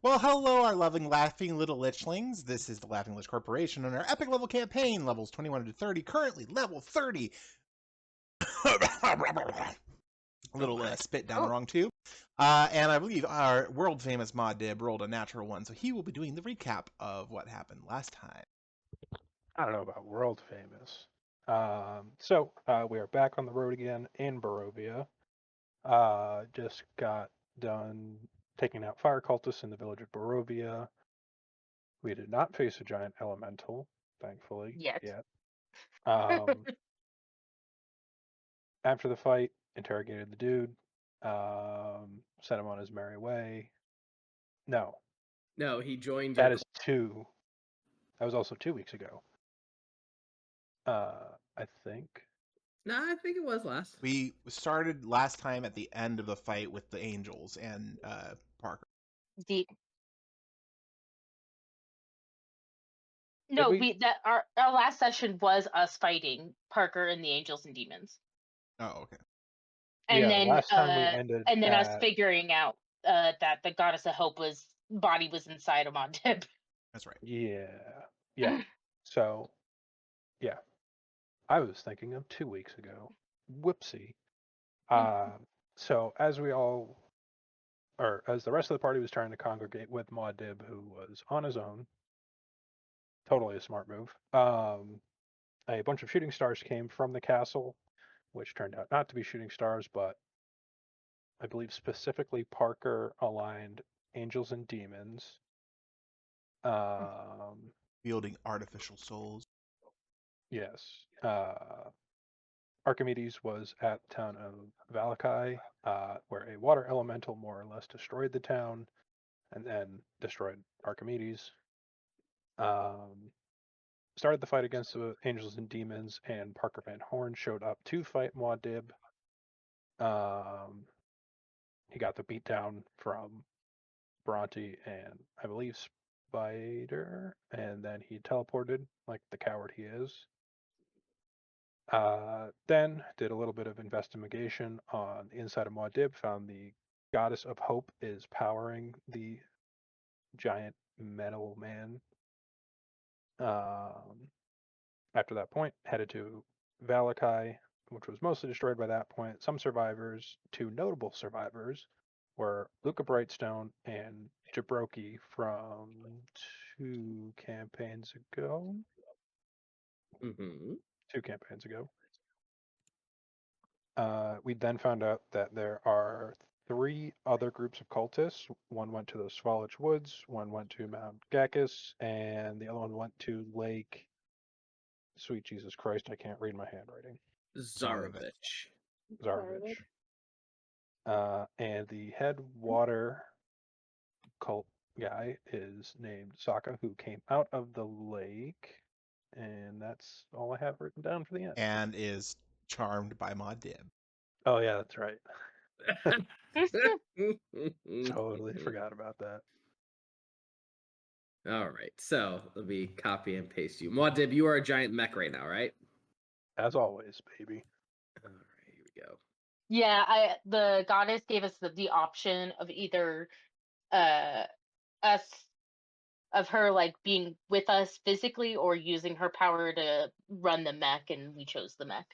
Well, hello, our loving, laughing little lichlings. This is the Laughing Lich Corporation on our epic level campaign, levels 21 to 30, currently level 30. A little spit down the wrong tube. And I believe our world famous Mod Dib rolled a natural one, so he will be doing the recap of what happened last time. I don't know about world famous. We are back on the road again in Barovia. Just got done taking out fire cultists in the village of Barovia. We did not face a giant elemental, thankfully. Yet. After the fight, interrogated the dude, sent him on his merry way. No, he joined. that is 2. That was also 2 weeks ago. I think. No, I think it was last. We started last time at the end of the fight with the Angels and Parker. Our last session was us fighting Parker and the Angels and Demons. Oh, okay. And yeah, then last time we ended us figuring out that the Goddess of Hope body was inside of Mod Dib. That's right. Yeah. So, yeah. I was thinking of 2 weeks ago. Whoopsie. So as the rest of the party was trying to congregate with Muad, who was on his own, totally a smart move, a bunch of shooting stars came from the castle, which turned out not to be shooting stars, but I believe specifically Parker aligned Angels and Demons. Wielding artificial souls. Yes. Archimedes was at the town of Valakai, where a water elemental more or less destroyed the town and then destroyed Archimedes. Started the fight against the Angels and Demons, and Parker Van Horn showed up to fight Muad. He got the beatdown from Bhranti and I believe Syder, and then he teleported like the coward he is. Then did a little bit of investigation on the inside of Muad, found the Goddess of Hope is powering the giant metal man. After that point, headed to Valakai, which was mostly destroyed by that point. Some survivors, 2 notable survivors, were Luca Brightstone and Jabroki from 2 campaigns ago. Mm-hmm. 2 campaigns ago. We then found out that there are 3 other groups of cultists. One went to the Swalloch Woods, one went to Mount Gacchus, and the other one went to Lake. Sweet Jesus Christ, I can't read my handwriting. Zarovich. And the head water cult guy is named Sokka, who came out of the lake. And that's all I have written down for the end. And is charmed by Mod Dib. Oh, yeah, that's right. Totally forgot about that. All right, so let me copy and paste you. Muad, you are a giant mech right now, right? As always, baby. All right, here we go. Yeah, the goddess gave us the option of either her like being with us physically or using her power to run the mech, and we chose the mech.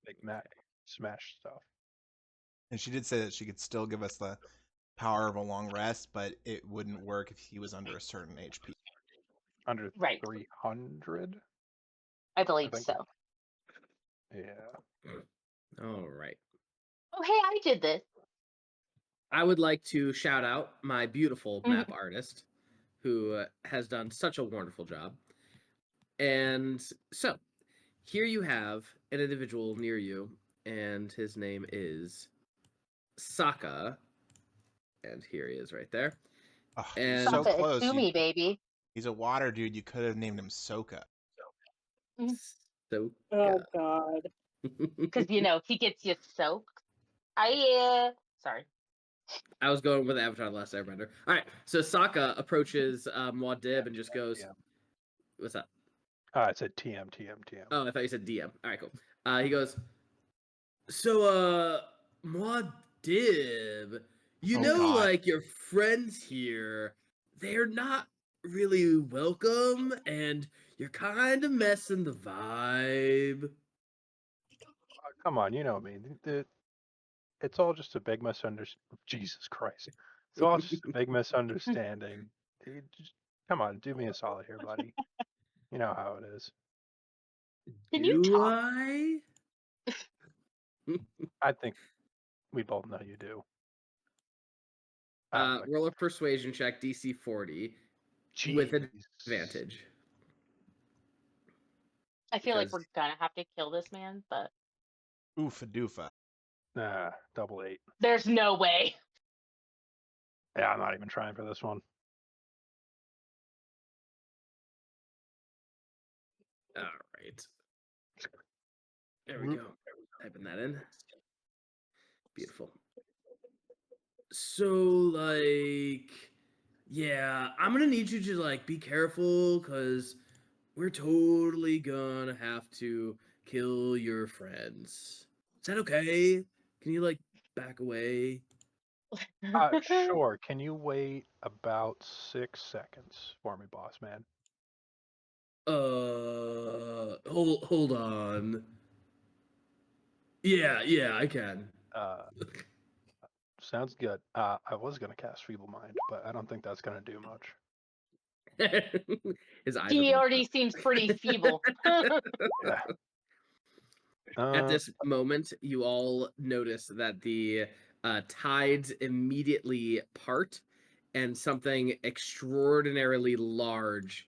Big Mac smash stuff. And she did say that she could still give us the power of a long rest, but it wouldn't work if he was under a certain HP. Under 300? I believe so. Yeah. All right. Oh, hey, I did this. I would like to shout out my beautiful map artist, who has done such a wonderful job. And so, here you have an individual near you, and his name is Sokka. And here he is right there. Oh, and so close. Sumi, baby. He's a water dude. You could have named him Soka. Soka. Oh, God. Because, he gets you soaked. Sorry. I was going with Avatar The Last Airbender. All right, so Sokka approaches Muad and just goes, what's up? I said TM. Oh, I thought you said DM. All right, cool. He goes, so, Muad, You Oh, know, God. like your friends here, they're not really welcome, and you're kind of messing the vibe. Come on, you know me. It's all just a big misunderstanding. Jesus Christ. It's all just a big misunderstanding. Come on, do me a solid here, buddy. You know how it is. Can you Do talk? I? I think we both know you do. But Roll a persuasion check, DC 40, with jeez. advantage. I feel like Because- we're gonna have to kill this man, but Oofa doofa. Nah, double 8. there's no way. Yeah, I'm not even trying for this one. All right. There we go. Typing that in. Beautiful. So, like, yeah, I'm gonna need you to like be careful because we're totally gonna have to kill your friends. Is that okay? Can you like back away? Sure. Can you wait about 6 seconds for me, boss man? Hold on. Yeah, I can. Sounds good. I was gonna cast Feeble Mind, but I don't think that's gonna do much. His eyes. He are already seems pretty feeble. Yeah. At this moment, you all notice that the tides immediately part, and something extraordinarily large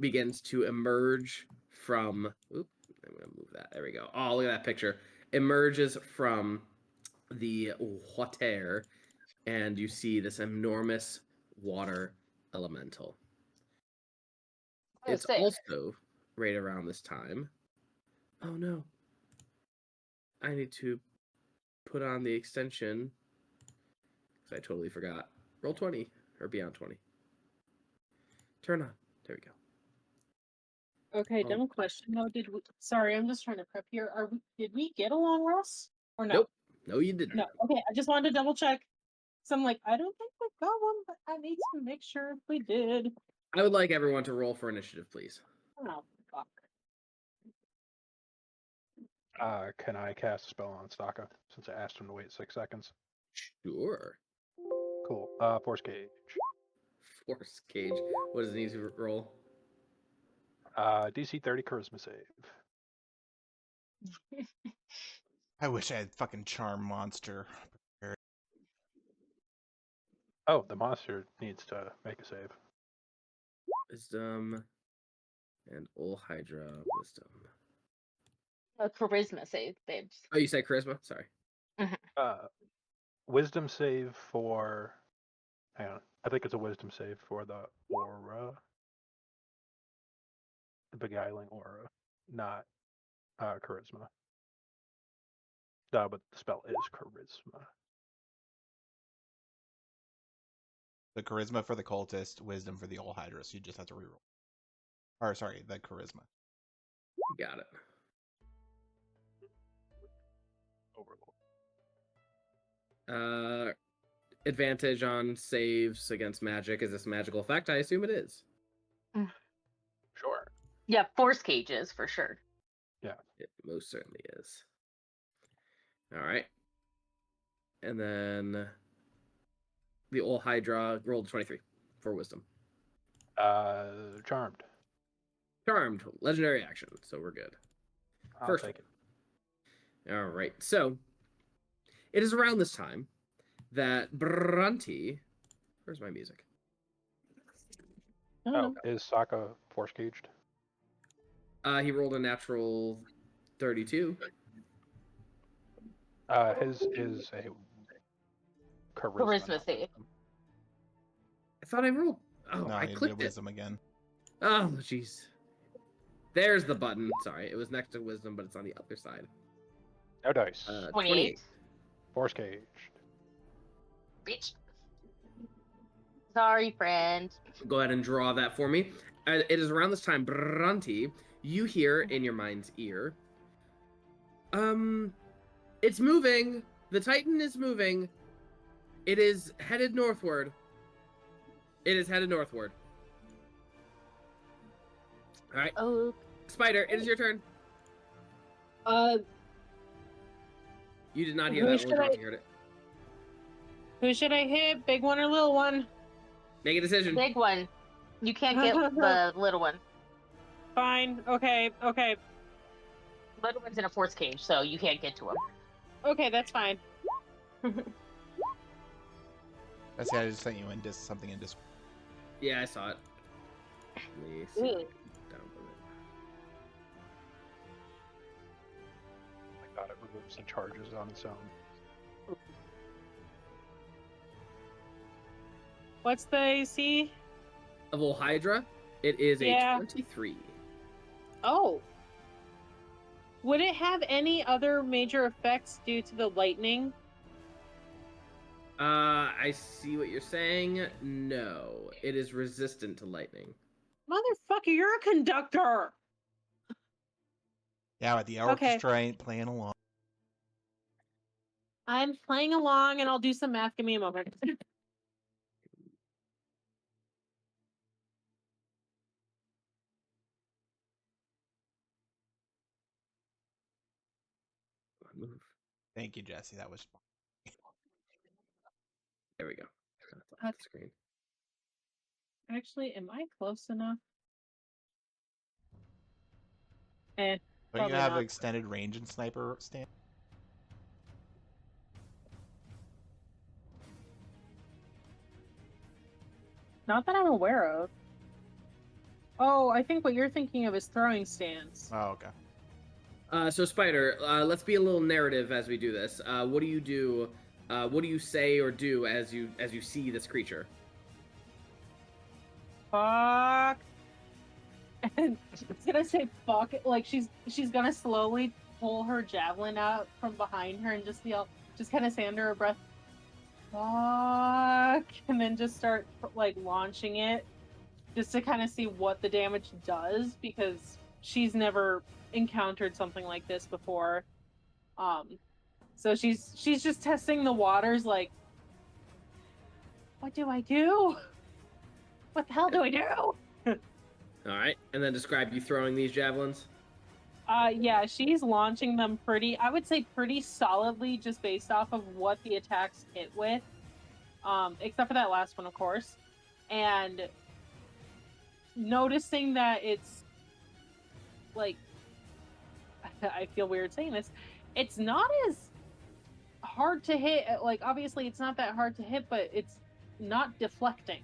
begins to emerge from. Oop, I'm gonna move that. There we go. Oh, look at that picture. Emerges from the water, and you see this enormous water elemental. It's also right around this time. Oh no. I need to put on the extension because I totally forgot. Roll 20 or beyond 20. Turn on. There we go. Okay, Oh. dumb question though. Sorry, I'm just trying to prep here. Did we get a long rest or no? Nope. No, you didn't. No. Okay, I just wanted to double check. So I'm like, I don't think we got one, but I need to make sure if we did. I would like everyone to roll for initiative, please. Oh fuck. Can I cast a spell on Staka since I asked him to wait 6 seconds? Sure. Cool. Force Cage. Force Cage. What is an easy roll? DC 30 Charisma save. I wish I had fucking Charm Monster. Oh, the monster needs to make a save. Wisdom and Ol Hydra Wisdom. A charisma save, babes. Oh, you said charisma? Sorry. Wisdom save for. Hang on. I think it's a wisdom save for the aura. The beguiling aura, not charisma. But the spell is charisma. The charisma for the cultist, wisdom for the old Hydra. So you just have to reroll. Or sorry, the charisma. Got it. Overlord. Advantage on saves against magic. Is this a magical effect? I assume it is. Sure. Yeah, force cages for sure. It most certainly is. All right. And then the old Hydra rolled 23 for wisdom. Charmed. Charmed, legendary action, so we're good. I'll First take it. All right. So it is around this time that Bhranti. Where's my music? Oh, is Sokka force caged? He rolled a natural 32. His is a charisma. Charisma save. I thought I rolled. Oh, No, I you did clicked it. wisdom again. Oh, jeez. There's the button. Sorry, it was next to wisdom, but it's on the other side. No dice. 28. Force caged. Bitch. Sorry, friend. Go ahead and draw that for me. It is around this time, Bhranti, you hear in your mind's ear. It's moving. The Titan is moving. It is headed northward. It is headed northward. All right. Oh, Spider, it is your turn. You did not hear Who that. should Only I- Bhranti heard it. Who should I hit? Big one or little one? Make a decision. big one. You can't get the little one. Fine. Okay. Okay. Little one's in a force cage, so you can't get to him. Okay, that's fine. That's I just sent you in something in Discord. Yeah, I saw it. Let me see. Ooh. Download it. I thought it removes the charges on its own. What's the AC? Of Ol Hydra, it is Yeah. a 23. Oh. Would it have any other major effects due to the lightning? I see what you're saying. No, it is resistant to lightning. Motherfucker, you're a conductor! Yeah, with the Okay. orchestra ain't playing along. I'm playing along and I'll do some math. Give me a moment. Move. Thank you, Jesse. That was There we go. Turn it off the screen. Actually, am I close enough? Eh. Don't you Probably have not. extended range and sniper stand? Not that I'm aware of. Oh, I think what you're thinking of is throwing stance. Oh, okay. So Spider, let's be a little narrative as we do this. What do you do? What do you say or do as you see this creature? Fuck. And she's gonna say fuck. Like she's gonna slowly pull her javelin out from behind her and just yell, just kind of say under her breath, fuck, and then just start like launching it, just to kind of see what the damage does because she's never encountered something like this before. So she's just testing the waters. Like, what do I do? What the hell do I do? All right, and then describe you throwing these javelins. Yeah, she's launching them I would say pretty solidly just based off of what the attacks hit with. Except for that last one, of course. And noticing that it's like, I feel weird saying this, it's not as hard to hit. Like, obviously it's not that hard to hit, but it's not deflecting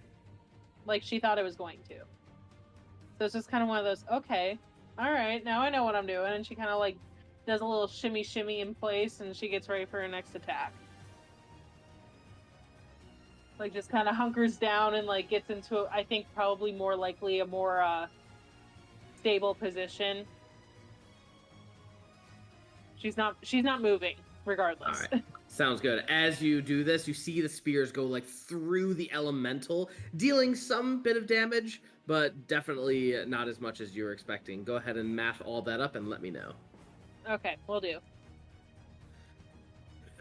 like she thought it was going to. So it's just kind of one of those, okay, all right, now I know what I'm doing. And she kind of like does a little shimmy in place and she gets ready for her next attack. Like just kind of hunkers down and like gets into, I think probably more likely a more stable position. She's not moving regardless. All right. Sounds good. As you do this, you see the spears go like through the elemental, dealing some bit of damage, but definitely not as much as you were expecting. Go ahead and math all that up and let me know. Okay, we'll do.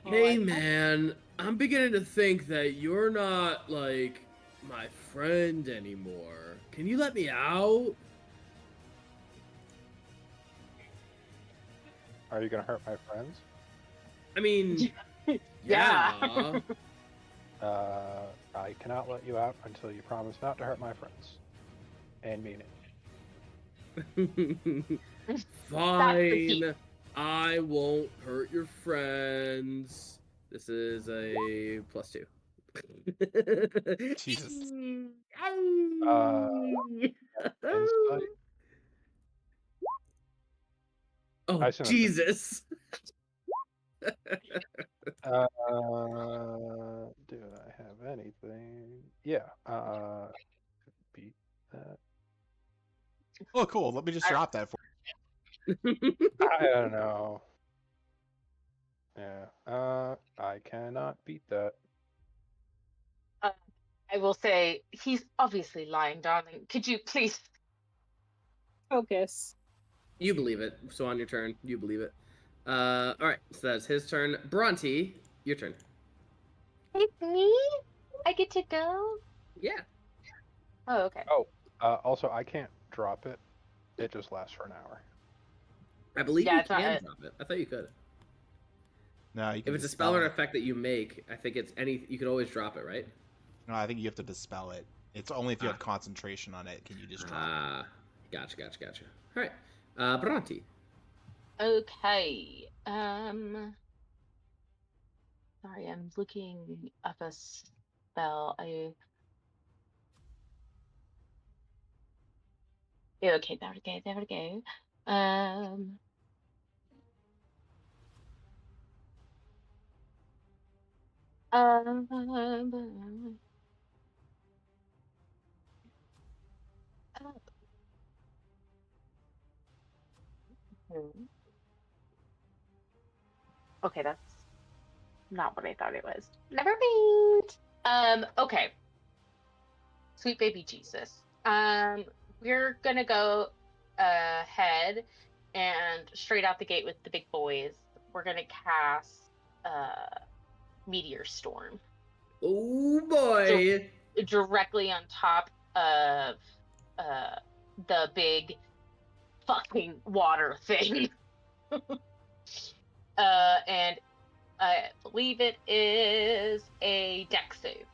Hey Well, man, I'm beginning to think that you're not like my friend anymore. Can you let me out? Are you gonna hurt my friends? I mean, Yeah. I cannot let you out until you promise not to hurt my friends. And mean it. Fine. I won't hurt your friends. This is a +2. Jesus. Insight? Oh, I assume that's- Jesus. Do I have anything? Yeah. Beat that. Oh, cool. Let me just drop that for I don't know. Yeah. I cannot beat that. I will say he's obviously lying, darling. Could you please? focus. You believe it. So on your turn, you believe it. All right, so that's his turn. Bhranti, your turn. It's me? I get to go? Yeah. Oh, okay. Oh, also, I can't drop it. It just lasts for an hour. I believe Yeah, you it's not can it. drop it. I thought you could. No, you can If it's a dispel spell or it. effect that you make, I think it's any. You can always drop it, right? No, I think you have to dispel it. It's only if you Ah. have concentration on it can you just drop it. Ah, gotcha. All right, Bhranti. Okay. Sorry, I'm looking up a spell. Yeah, okay, there we go. Um. Okay, that's not what I thought it was. Never mind. Okay. Sweet baby Jesus. We're gonna go ahead and straight out the gate with the big boys. We're gonna cast Meteor Storm Oh boy. directly on top of the big fucking water thing. And I believe it is a dex save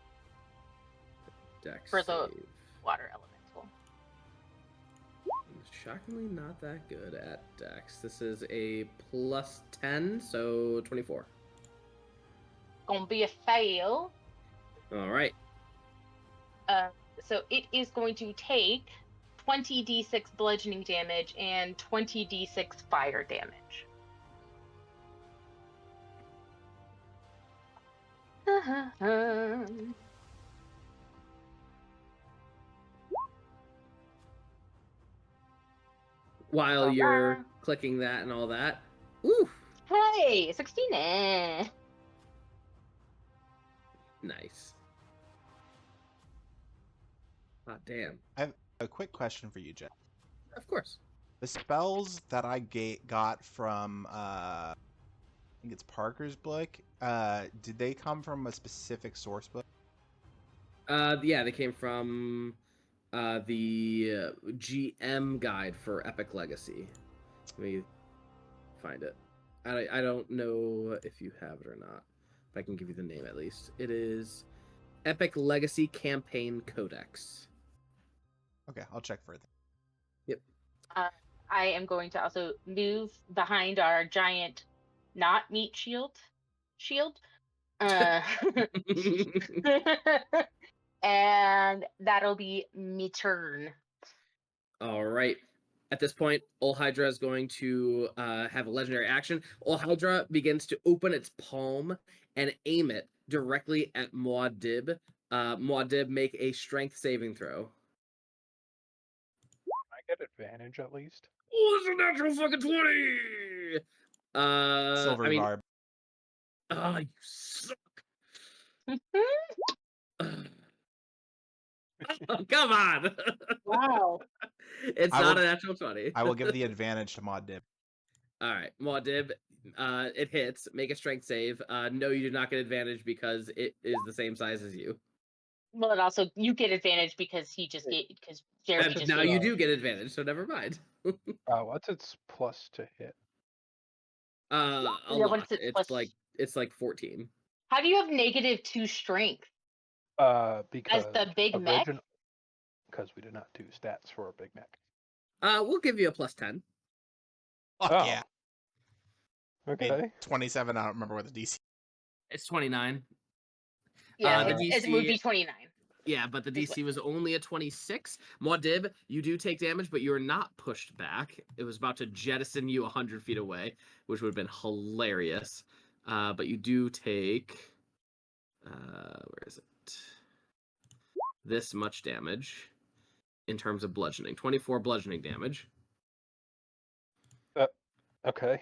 Dex for the save. water elemental. Shockingly not that good at Dex. This is a plus 10, so 24. Gonna be a fail. All right. So it is going to take 20d6 bludgeoning damage and 20d6 fire damage. While you're clicking that and all that. Ooh. Hey, 16. Nice. Hot damn. I have a quick question for you, Jeff. Of course. The spells that I got from I think it's Parker's book, did they come from a specific source book? Yeah, they came from the GM guide for Epic Legacy. Let me find it. I don't know if you have it or not, but I can give you the name at least. It is Epic Legacy Campaign Codex. Okay, I'll check further. Yep. I am going to also move behind our giant not meat shield. And that'll be me turn. All right. At this point, Ol Hydra is going to have a legendary action. Ol Hydra begins to open its palm and aim it directly at Muad'Dib. Muad'Dib, make a strength saving throw. I get advantage at least. Oh, it's a natural fucking 20! Silver I mean, barb. oh, you suck. Oh, come on. Wow. It's I not will- a natural 20. I will give the advantage to Mod Dib. All right, Muad'Dib, it hits. Make a strength save. No, you do not get advantage because it is the same size as you. Well, and also you get advantage because Jeremy just Now gave you you do get advantage, so never mind. What's its plus to hit? A Yeah, lot. what's its plus? It's like 14. How do you have -2 strength? Because As the big mech? Because we did not do stats for a big mech. We'll give you a plus 10. Fuck Oh. yeah. Okay. Made 27. I don't remember what the DC. It's 29. Yeah, the it would DC be 29. Yeah, but the DC was only a 26. Muad'Dib, you do take damage, but you are not pushed back. It was about to jettison you 100 feet away, which would have been hilarious. But you do take... where is it? This much damage in terms of bludgeoning. 24 bludgeoning damage. Okay.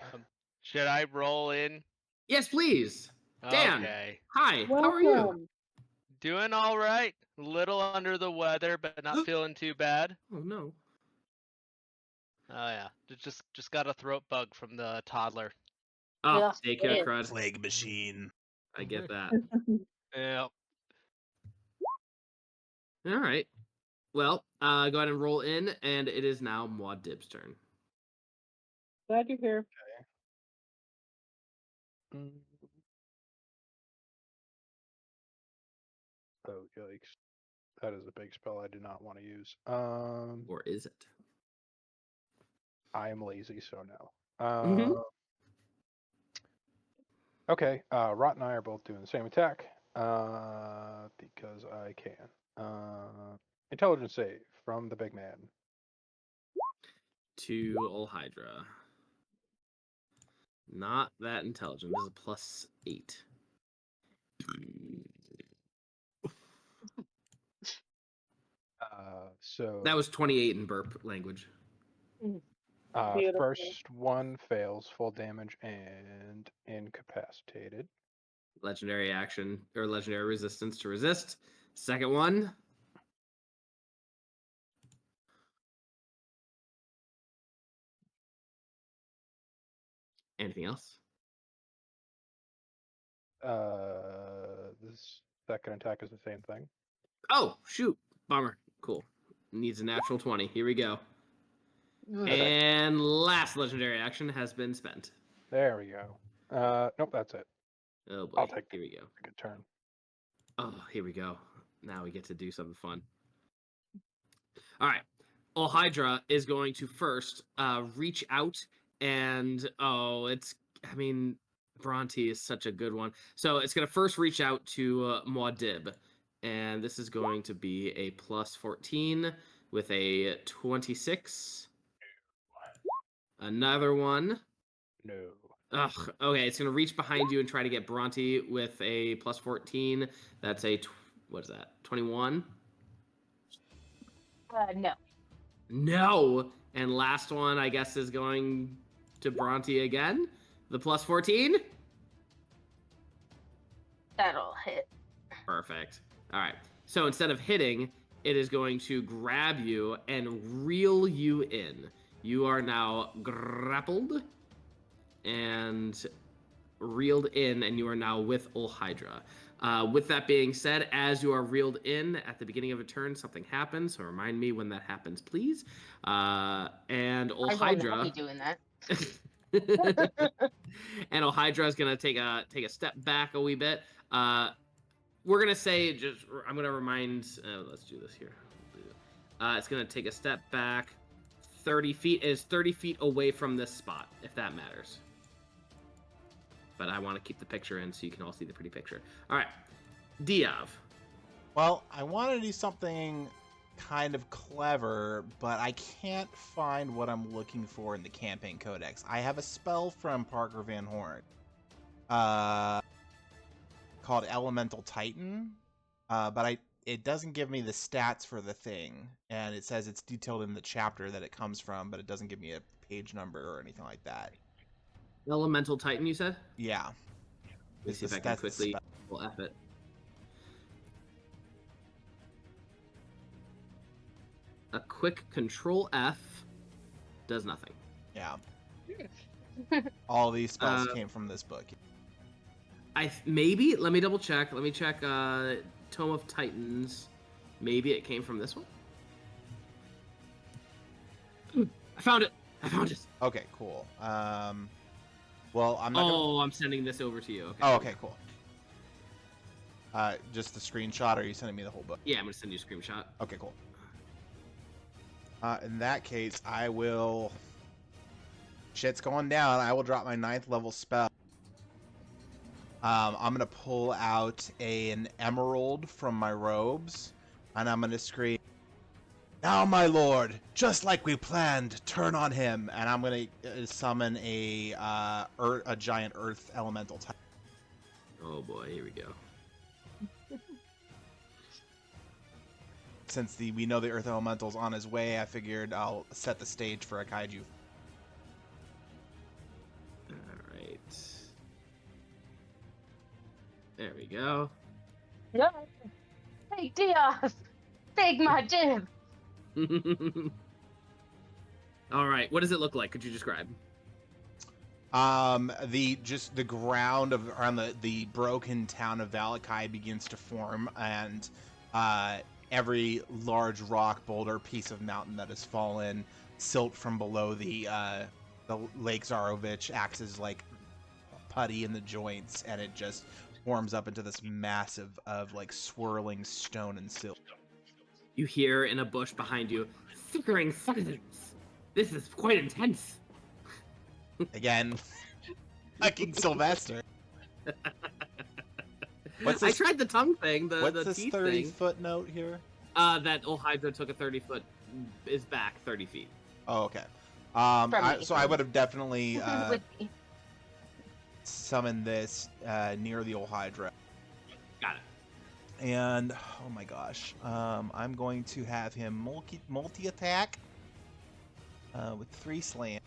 Should I roll in? Yes, please. Dan, Okay. hi, how are you? Welcome. Doing all right. A little under the weather, but not feeling too bad. Oh, no. Oh yeah, just got a throat bug from the toddler. Oh, Yeah, daycare it crud. Plague machine. I get that. Yep. All right. Well, go ahead and roll in, and it is now Muad Dib's turn. Glad you're here. Mm. Oh, yikes. That is a big spell I do not want to use. Or is it? I am lazy, so no. Mhm. Okay, Rot and I are both doing the same attack because I can. Intelligence save from the big man. To Ol Hydra. Not that intelligent. This is a +8. So That was 28 in burp language. Beautiful. first one fails, full damage and incapacitated. Legendary action or legendary resistance to resist. Second one. Anything else? This second attack is the same thing. Oh, shoot. Bummer. Cool. Needs a natural 20. Here we go. And last legendary action has been spent. There we go. Nope, that's it. Oh boy. I'll take Here we go. a good turn. Oh, here we go. Now we get to do something fun. All right. Ol Hydra is going to first reach out and Bhranti is such a good one. So it's going to first reach out to Muad'Dib, and this is going to be a +14 with a 26. Another one. No. Ugh. Okay, it's going to reach behind you and try to get Bhranti with a +14. That's a what is that? 21. No. No. And last one, I guess, is going to Bhranti again. The +14. That'll hit. Perfect. All right. So instead of hitting, it is going to grab you and reel you in. You are now grappled and reeled in, and you are now with Ol Hydra. With that being said, as you are reeled in at the beginning of a turn, something happens. So remind me when that happens, please. And Ol I will Hydra. not be doing that. And Ol Hydra is gonna take a step back a wee bit. We're gonna say I'm gonna remind. Let's do this here. It's gonna take a step back. 30 feet is 30 feet away from this spot, if that matters. But I want to keep the picture in so you can all see the pretty picture. All right, Diov. Well, I want to do something kind of clever, but I can't find what I'm looking for in the campaign codex. I have a spell from Parker Van Horn called Elemental Titan, but it doesn't give me the stats for the thing, and it says it's detailed in the chapter that it comes from, but it doesn't give me a page number or anything like that. Elemental Titan, you said? Yeah. Let me see if I can quickly pull F it. A quick Control F does nothing. Yeah. All these spells came from this book. Maybe let me double check. Let me check Tome of Titans. Maybe it came from this one. I found it. Okay, cool. Well, I'm not. I'm sending this over to you. Okay. Oh, okay, cool. Just the screenshot, or are you sending me the whole book? Yeah, I'm gonna send you a screenshot. Okay, cool. In that case, I will. Shit's going down. I will drop my 9th level spell. I'm gonna pull out an emerald from my robes, and I'm gonna scream, "Now, my lord, just like we planned, turn on him!" And I'm gonna summon a giant earth elemental type. Oh boy, here we go. Since we know the earth elemental's on his way, I figured I'll set the stage for a kaiju. All right. There we go. No. Hey, Diov! Big my dib! All right. What does it look like? Could you describe? The ground around the broken town of Valakai begins to form, and every large rock, boulder, piece of mountain that has fallen, silt from below the Lake Zarovich acts as like putty in the joints, and it just forms up into this massive of like swirling stone and silt. You hear in a bush behind you, flickering silence. This is quite intense. Again, fucking Sylvester. I tried the tongue thing, the What's this teeth 30 thing. footnote here? That old Hydra took a 30-foot, is back 30 feet. Oh, okay. me. So I would have definitely With me. summoned this near the old Hydra. Got it. And oh my gosh, I'm going to have him multi attack with 3 slam.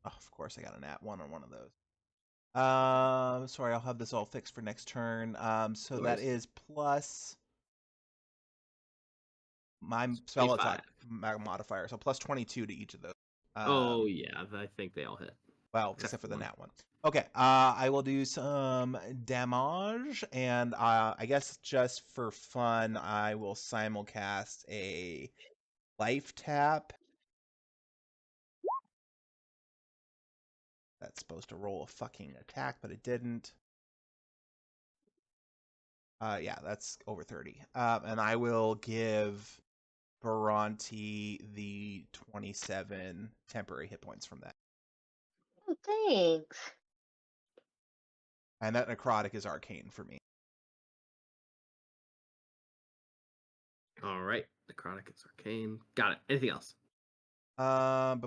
Oh, of course, I got a nat 1 on one of those. Sorry, I'll have this all fixed for next turn. So that is plus my spell 25. attack modifier, so plus 22 to each of those. Oh yeah, I think they all hit. Well, Except except for the one. nat one. Okay, I will do some damage, and I guess just for fun, I will simulcast a life tap. That's supposed to roll a fucking attack, but it didn't. Yeah, that's over 30. And I will give Bhranti the 27 temporary hit points from that. Oh, thanks. And that necrotic is arcane for me. All right, necrotic is arcane. Got it. Anything else? Oh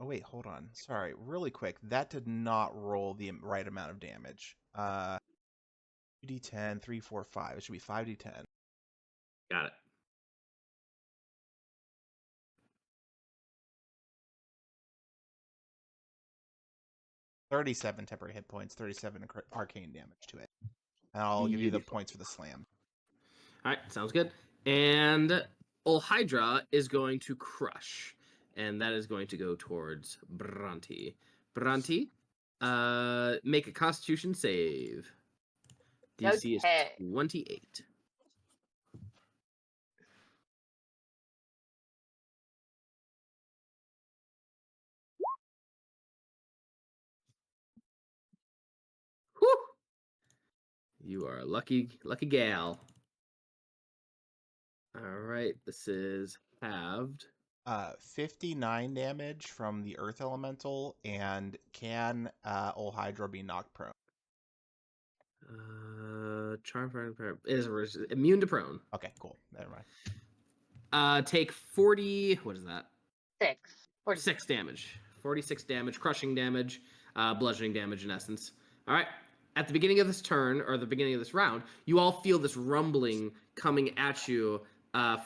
wait, hold on. Sorry, really quick. That did not roll the right amount of damage. 2d10, 3, 4, 5. It should be 5d10. Got it. $37 temporary hit points, 37 arcane damage to it. And I'll give you the points for the slam. All right, sounds good. And Ol Hydra is going to crush, and that is going to go towards Bhranti. Bhranti, make a Constitution save. DC is Okay. 28. Whew! You are a lucky gal. All right, this is halved. 59 damage from the Earth Elemental, and can Ol Hydra be knocked prone? Charm is immune to prone. Okay, cool. Never mind. Take 40. What is that? 6. 6 damage. 46 damage, crushing damage, bludgeoning damage in essence. All right. At the beginning of this turn, or the beginning of this round, you all feel this rumbling coming at you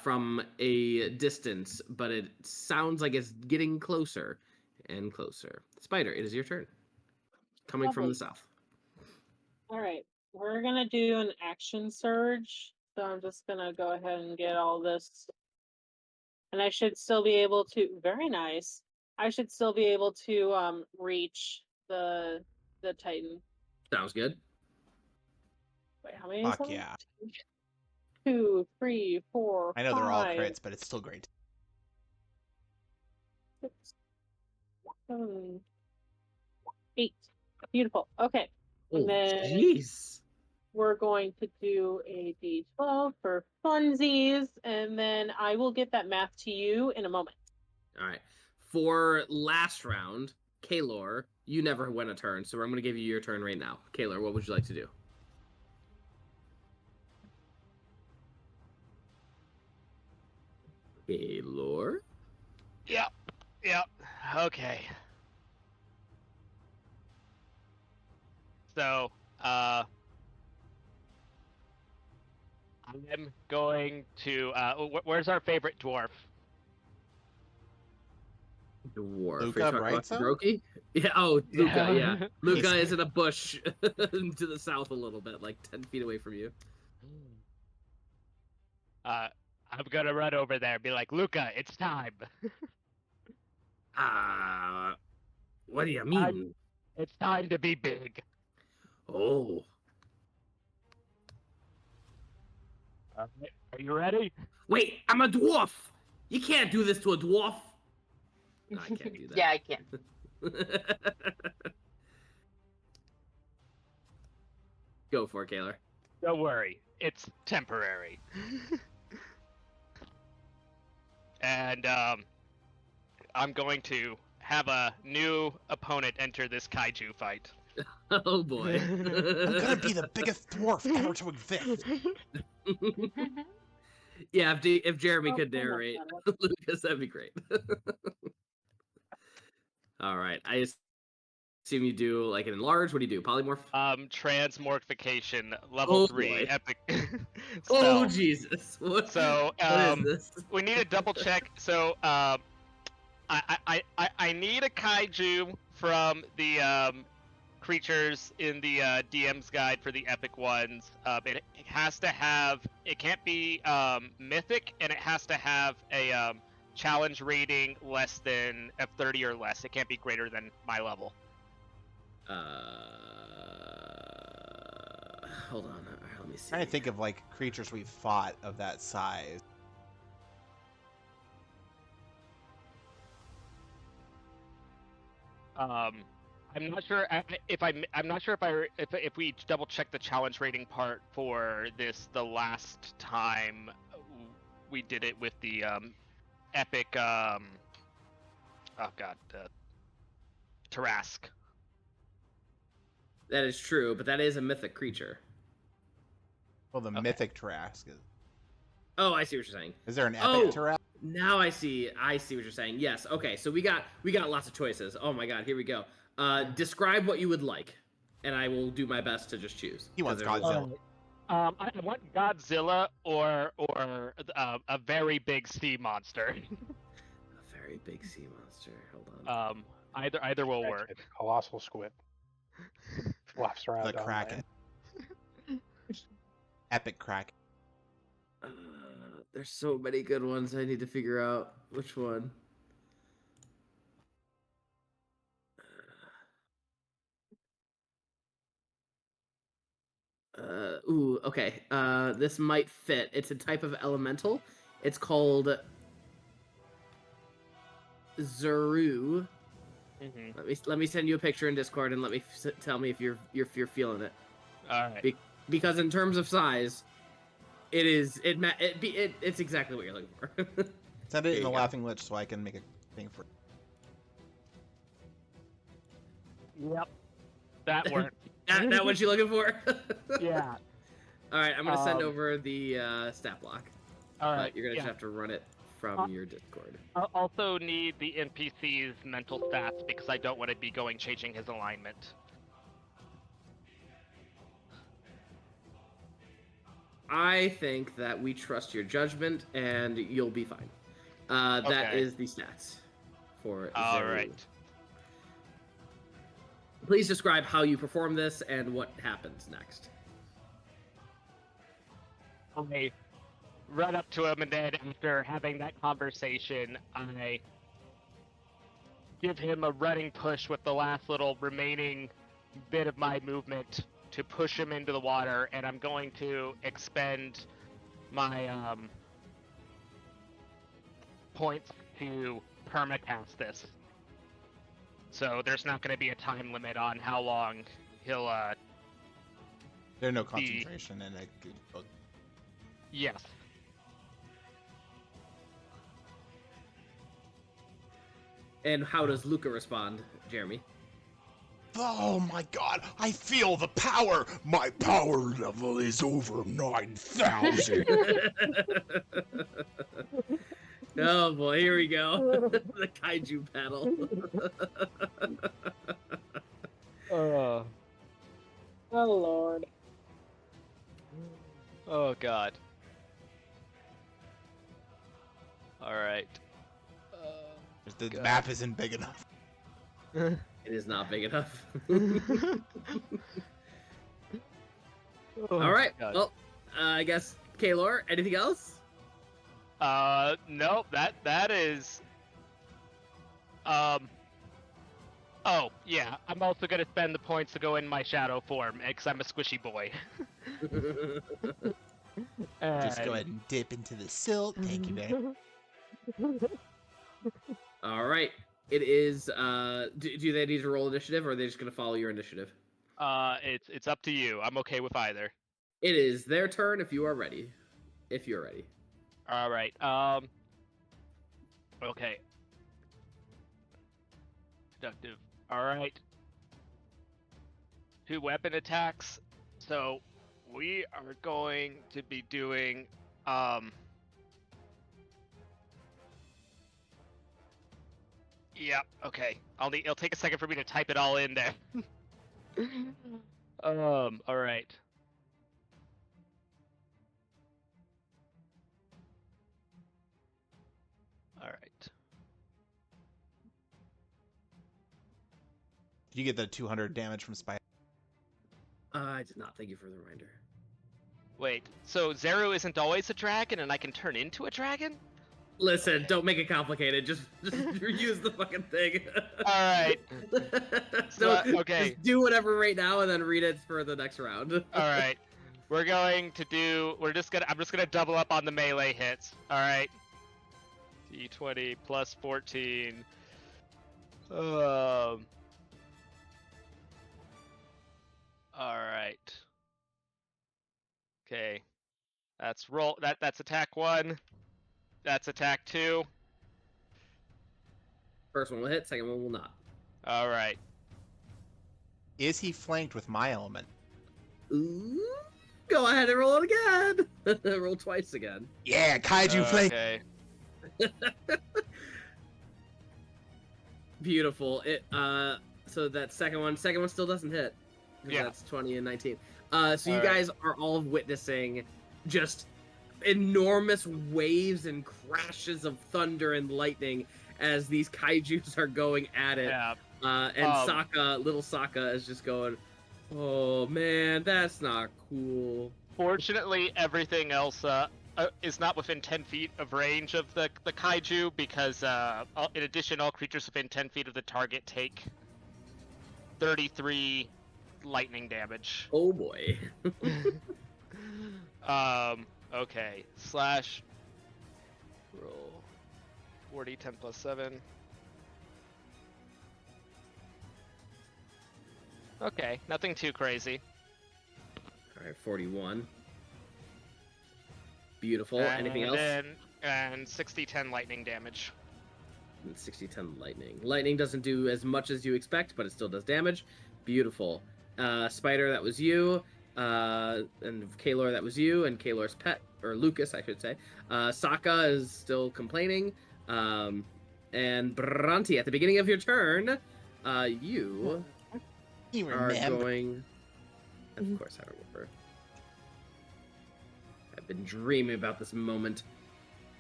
from a distance, but it sounds like it's getting closer and closer. Spider, it is your turn. Coming from the south. All right, we're gonna do an action surge. So I'm just gonna go ahead and get all this, and I should still be able to. Very nice. I should still be able to reach the Titan. Sounds good. Wait, how many? Is Fuck that? yeah. 2, 3, 4. I know they're all 5, crits, but it's still great. 6, 7, 8. Beautiful. Okay. Oh, And then jeez. we're going to do a D12 for funsies, and then I will get that math to you in a moment. All right. For last round, Kaelor, you never win a turn, so I'm going to give you your turn right now. Kaelor, what would you like to do? Kaelor? Yep. Okay. So, I'm going to. Where's our favorite dwarf? Dwarf. Luca Are you talking about Brightsome? Brokey? Yeah, oh, Luca, yeah. Luca He's- is in a bush to the south a little bit, like 10 feet away from you. I'm gonna run over there and be like, Luca, it's time. What do you mean? It's time to be big. Oh. Are you ready? Wait, I'm a dwarf! You can't do this to a dwarf! No, I can't do that. Yeah, I can. Go for it, Kaelor. Don't worry, it's temporary. And I'm going to have a new opponent enter this kaiju fight. Oh boy. I'm gonna be the biggest dwarf ever to exist. Yeah, if Jeremy Oh, could come on, narrate Tyler. Lucas, that'd be great. All right, I assume you do like an enlarge. What do you do? Polymorph? Transmorphication, level Oh, 3, boy. epic Oh spell. Jesus! What? So What is this? we need to double check. So I need a kaiju from the creatures in the DM's guide for the epic ones. It has to have. It can't be mythic, and it has to have a challenge rating less than F30 or less. It can't be greater than my level. Hold on. All right, let me see. Trying to think of like creatures we've fought of that size. I'm not sure I'm not sure if we double check the challenge rating part for this the last time we did it with the epic oh god Tarask. That is true, but that is a mythic creature. Well, the mythic Tarask is. Oh, I see what you're saying. Is there an epic Oh, Tarask? now I see. I see what you're saying. Yes. Okay. So we got lots of choices. Oh my God. Here we go. Describe what you would like, and I will do my best to just choose. He wants 'Cause there's- Godzilla. I want Godzilla or a very big sea monster. A very big sea monster. Hold on. Either will work. It's a colossal squid. Flaps around. The on Kraken. land. Epic Kraken. There's so many good ones. I need to figure out which one. Ooh, okay. This might fit. It's a type of elemental. It's called Zuru. Let me send you a picture in Discord and let me tell me if you're feeling it. All right. Because in terms of size, it's exactly what you're looking for. Send There it in you the go. Laughing Lich so I can make a thing for. Yep. That worked. that what you looking for? Yeah. All right, I'm gonna send Um, over the stat block. All But right. you're gonna yeah. just have to run it from your Discord. I also need the NPC's mental stats because I don't want to be changing his alignment. I think that we trust your judgment and you'll be fine. That Okay. is the stats for All Zeru. right. Please describe how you perform this and what happens next. I run up to him, and then after having that conversation, I give him a running push with the last little remaining bit of my movement to push him into the water, and I'm going to expend my points to permacast this. So there's not going to be a time limit on how long he'll There's no concentration in it. yes. And how does Luca respond, Jeremy? Oh my god, I feel the power! My power level is over 9,000! Oh boy, here we go. The kaiju battle. Oh Lord. God. All right. The God. map isn't big enough. It is not big enough. All right. God. Well, I guess Kaelor. Anything else? Nope. That is. Oh yeah. I'm also gonna spend the points to go in my shadow form because I'm a squishy boy. Just go ahead and dip into the silt. Thank you very much. All right. It is. Do they need to roll initiative, or are they just gonna follow your initiative? It's up to you. I'm okay with either. It is their turn if you are ready. If you're ready. All right. Okay. Productive. All right. 2 weapon attacks. So we are going to be doing Yeah. Okay. It'll take a second for me to type it all in there. All right. All right. Did you get the 200 damage from Spider? I did not. Thank you for the reminder. Wait. So Zero isn't always a dragon, and I can turn into a dragon? Listen, Okay. don't make it complicated. Just use the fucking thing. All right. Okay. Just do whatever right now, and then read it for the next round. All right. I'm just gonna double up on the melee hits. All right. D20 plus 14. All right. Okay. That's that's attack 1. That's attack 2. First one will hit, second one will not. All right. Is he flanked with my element? Ooh, go ahead and roll it again. Roll twice again. Yeah, Kaiju flank. Okay. Beautiful. So that second one still doesn't hit. Yeah. That's 20 and 19. So you All right. guys are all witnessing just enormous waves and crashes of thunder and lightning as these kaijus are going at it. Yeah. And little Sokka is just going, oh man, that's not cool. Fortunately, everything else is not within 10 feet of range of the kaiju because, in addition, all creatures within 10 feet of the target take 33 lightning damage. Oh boy. Okay. Slash. Roll. 40, 10 plus 7. Okay, nothing too crazy. All right, 41. Beautiful. Anything else? And 60-10 lightning damage. 60-10 lightning. Lightning doesn't do as much as you expect, but it still does damage. Beautiful. Spider, that was you. And Kaelor, that was you. And Kaelor's pet, or Lucas, I should say. Sokka is still complaining. And Bhranti, at the beginning of your turn, you are going... Of course I remember. I've been dreaming about this moment.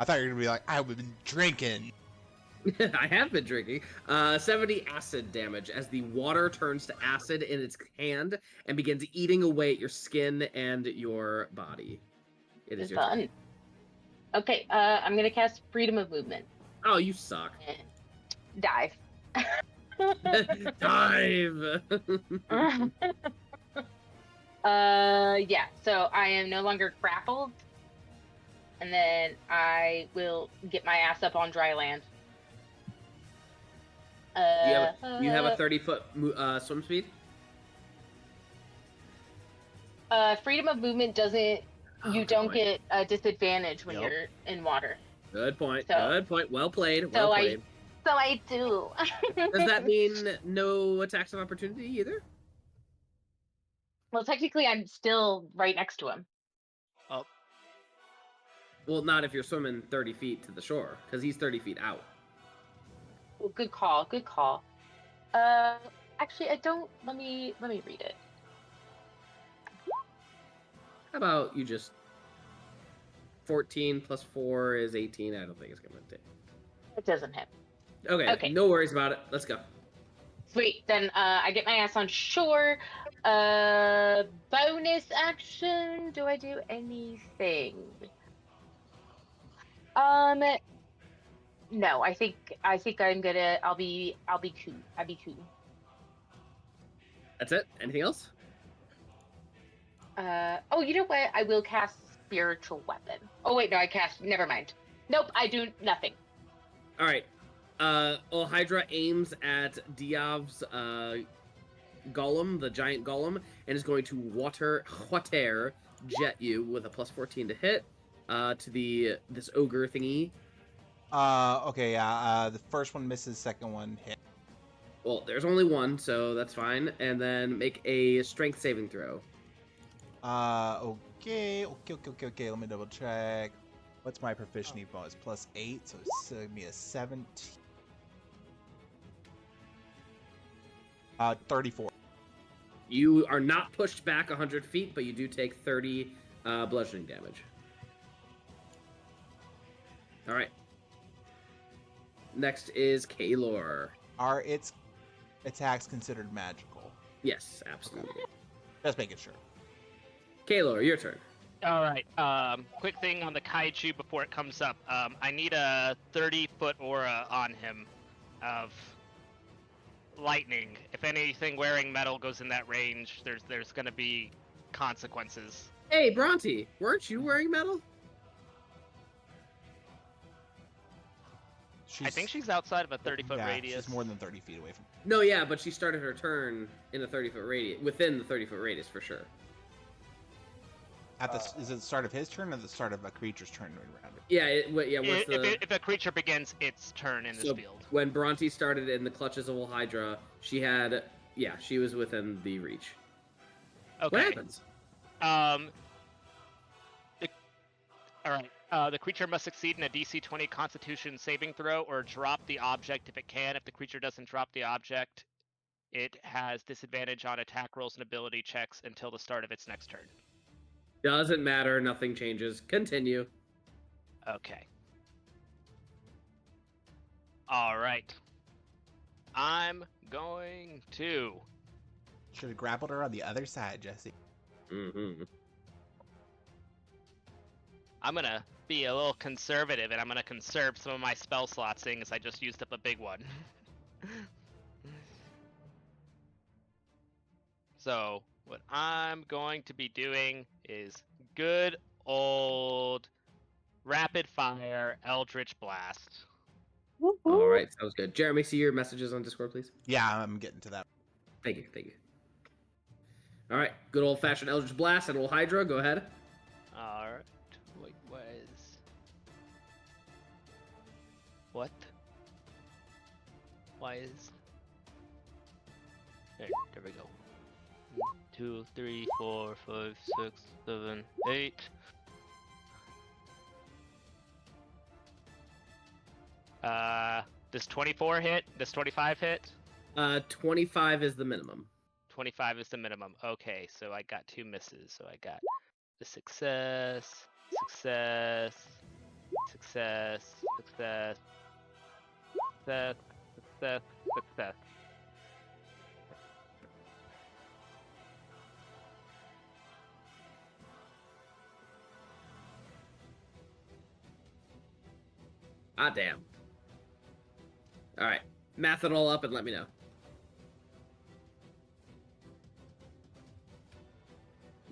I thought you were gonna be like, I've been drinking. I have been drinking. 70 acid damage as the water turns to acid in its hand and begins eating away at your skin and your body. It is your Fun. turn. Okay, I'm gonna cast Freedom of Movement. Oh, you suck. Dive. Dive! Yeah, so I am no longer grappled. And then I will get my ass up on dry land. You have a 30-foot swim speed? Freedom of Movement doesn't... You don't get a disadvantage when you're in water. Good point. So- Good point. Well played. So Well played. So I do. Does that mean no attacks of opportunity either? Well, technically, I'm still right next to him. Well, not if you're swimming 30 feet to the shore, because he's 30 feet out. Well, good call. Good call. Actually, I don't. Let me read it. How about you just 14 plus 4 is 18. I don't think it's going to take. It doesn't hit. Okay, no worries about it. Let's go. Sweet. Then I get my ass on shore. Bonus action. Do I do anything? No, I think I'm gonna. I'll be cool. I'll be cool. That's it. Anything else? Oh, you know what? I will cast spiritual weapon. Oh wait, no, I cast. Never mind. Nope, I do nothing. All right. Hydra aims at Diov's golem, the giant golem, and is going to water jet you with a +14 to hit to this ogre thingy. Okay, yeah. The first one misses, second one hit. Well, there's only one, so that's fine. And then make a strength saving throw. Okay. Let me double check. What's my proficiency bonus? +8, so it's gonna be a 17. 34. You are not pushed back 100 feet, but you do take 30 bludgeoning damage. All right. Next is Kaelor. Are its attacks considered magical? Yes, absolutely. Just making sure. Kaelor, your turn. All right. Quick thing on the Kaiju before it comes up. I need a 30-foot aura on him of lightning. If anything wearing metal goes in that range, there's gonna be consequences. Hey, Bhranti, weren't you wearing metal? I think she's outside of a 30-foot yeah, radius. she's more than 30 feet away from. No, yeah, but she started her turn in a 30-foot radius, within the 30-foot radius for sure. At the is it the start of his turn or the start of a creature's turn around it? Yeah, If a creature begins its turn in this field. When Bhranti started in the clutches of Hydra, she was within the reach. Okay. What happens? All right. The creature must succeed in a DC 20 Constitution saving throw or drop the object if it can. If the creature doesn't drop the object, it has disadvantage on attack rolls and ability checks until the start of its next turn. Doesn't matter. Nothing changes. Continue. Okay. All right. I'm going to. Should have grappled her on the other side, Jesse. Mm-hmm. I'm gonna be a little conservative, and I'm gonna conserve some of my spell slots, seeing as I just used up a big one. So what I'm going to be doing is good old rapid fire Eldritch Blast. All right, sounds good. Jeremy, see your messages on Discord, please. Yeah, I'm getting to that. Thank you. All right, good old-fashioned Eldritch Blast and Hydra. Go ahead. All right. Wait, what? Why is? There we go. 2, 3, 4, 5, 6, 7, 8. Does 24 hit? Does 25 hit? 25 is the minimum. 25 is the minimum. Okay, so I got 2 misses. So I got the success. Ah, damn. All right, math it all up and let me know.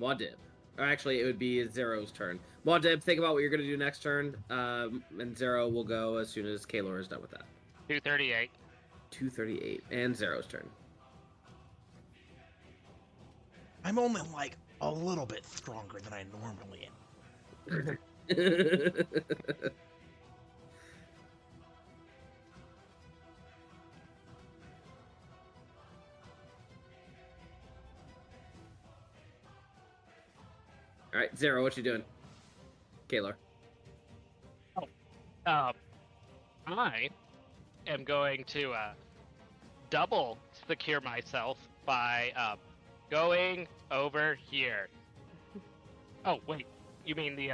Muad'Dib. Or actually, it would be Zero's turn. Muad'Dib, think about what you're going to do next turn, and Zero will go as soon as Kaelor is done with that. 238. 238, and Zero's turn. I'm only like a little bit stronger than I normally am. All right, Zero, what you doing? Kaelor. I am going to double secure myself by going over here. Oh wait, you mean the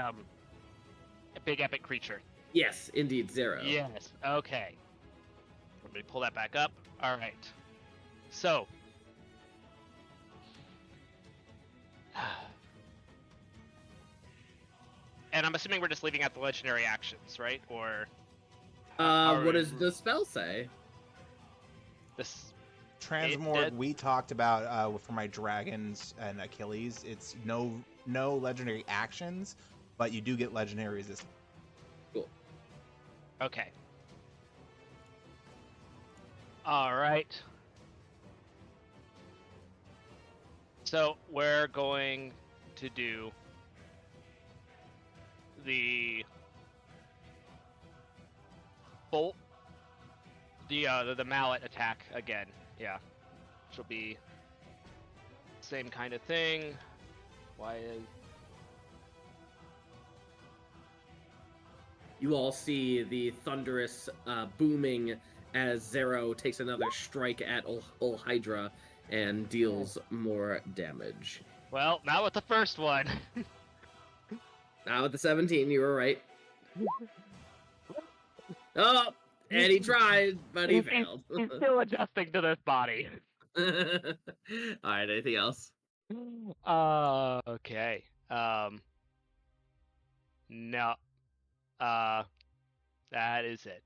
big epic creature? Yes, indeed, Zero. Yes. Okay. Let me pull that back up. All right. So. and I'm assuming we're just leaving out the legendary actions, right? Or Are What we- does the spell say? this? Transmort, we talked about for my dragons and Achilles. It's no legendary actions, but you do get legendary resistance. Cool. Okay. All right. So we're going to do the bolt, the mallet attack again. Yeah, which will be same kind of thing. Why is You all see the thunderous booming as Zero takes another strike at Ul Hydra and deals more damage. well, not with the first one. Now with the 17, you were right. Oh, and he tried, but he failed. He's still adjusting to this body. All right, anything else? Okay. No. That is it.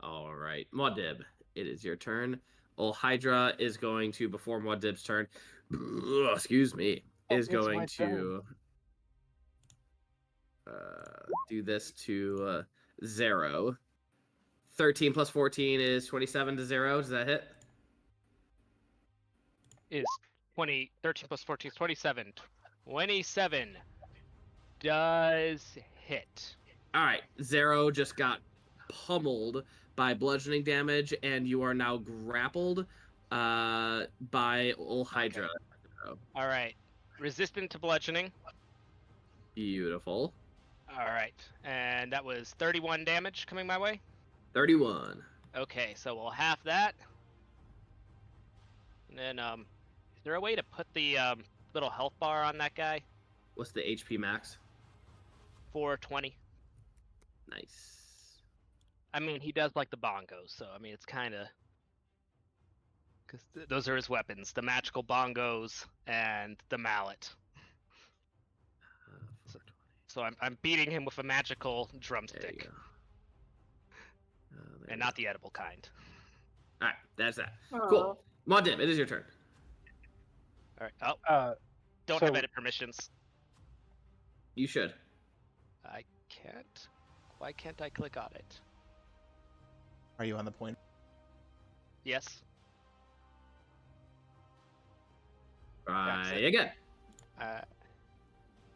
All right, Muad'Dib, it is your turn. Ul Hydra is going to, before Muad'Dib's turn, excuse me, is it's my going to do this to Zero. 13 plus 14 is 27 to 0. Does that hit? Is 13 plus 14 is 27. 27 does hit. All right, Zero just got pummeled by bludgeoning damage, and you are now grappled by Ul Hydra. All right. Resistant to bludgeoning. Beautiful. All right. And that was 31 damage coming my way. 31. Okay, so we'll half that. And then, is there a way to put the little health bar on that guy? What's the HP max? 420. Nice. I mean, he does like the bongos, so I mean, it's kind of because those are his weapons: the magical bongos and the mallet. 420. So I'm beating him with a magical There you drumstick, go. There and you not the edible kind. go. All right, that's that. Aw. Cool. Muad'Dib, it is your turn. All right. Oh, don't have so- edit permissions. You should. I can't. Why can't I click on it? Are you on the point? Yes. Try it. again.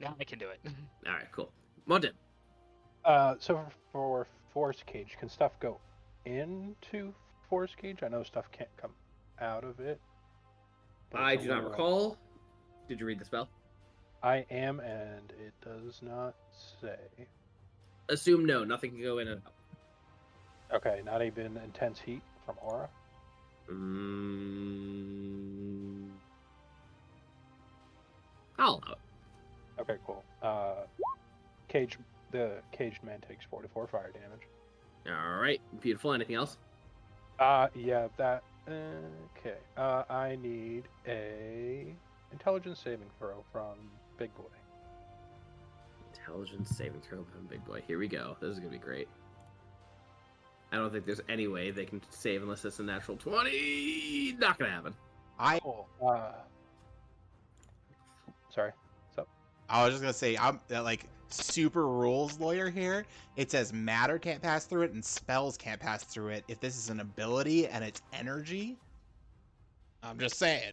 Now I can do it. All right, cool. Muad'Dib. So for Force Cage, can stuff go into Force Cage? I know stuff can't come out of it. but I it's a do not literal- recall. Did you read the spell? I am, and it does not say. Assume no. Nothing can go in and out. Okay, not even intense heat from aura. I'll allow it. Okay, cool. The caged man takes 44 fire damage. All right, beautiful. Anything else? Yeah, that. Okay. I need a intelligence saving throw from Big Boy. Intelligence saving throw from Big Boy. Here we go. This is gonna be great. I don't think there's any way they can save unless it's a natural 20. Not gonna happen. Cool. Sorry. What's up? I was just gonna say I'm like super rules lawyer here. It says matter can't pass through it and spells can't pass through it. If this is an ability and it's energy, I'm just saying.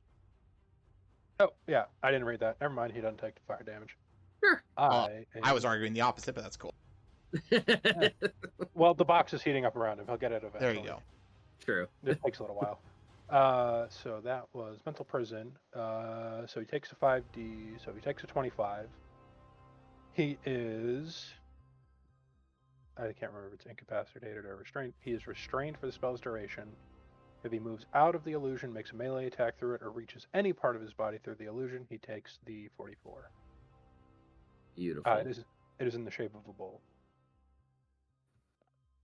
Oh, yeah. I didn't read that. Never mind. He doesn't take the fire damage. Sure. I was arguing the opposite, but that's cool. Well, the box is heating up around him. He'll get it eventually. There you go. True. It takes a little while. So that was mental prison. So he takes a 5d. So he takes a 25. He is. I can't remember if it's incapacitated or restrained. He is restrained for the spell's duration. If he moves out of the illusion, makes a melee attack through it, or reaches any part of his body through the illusion, he takes the 44. Beautiful. It is in the shape of a bowl.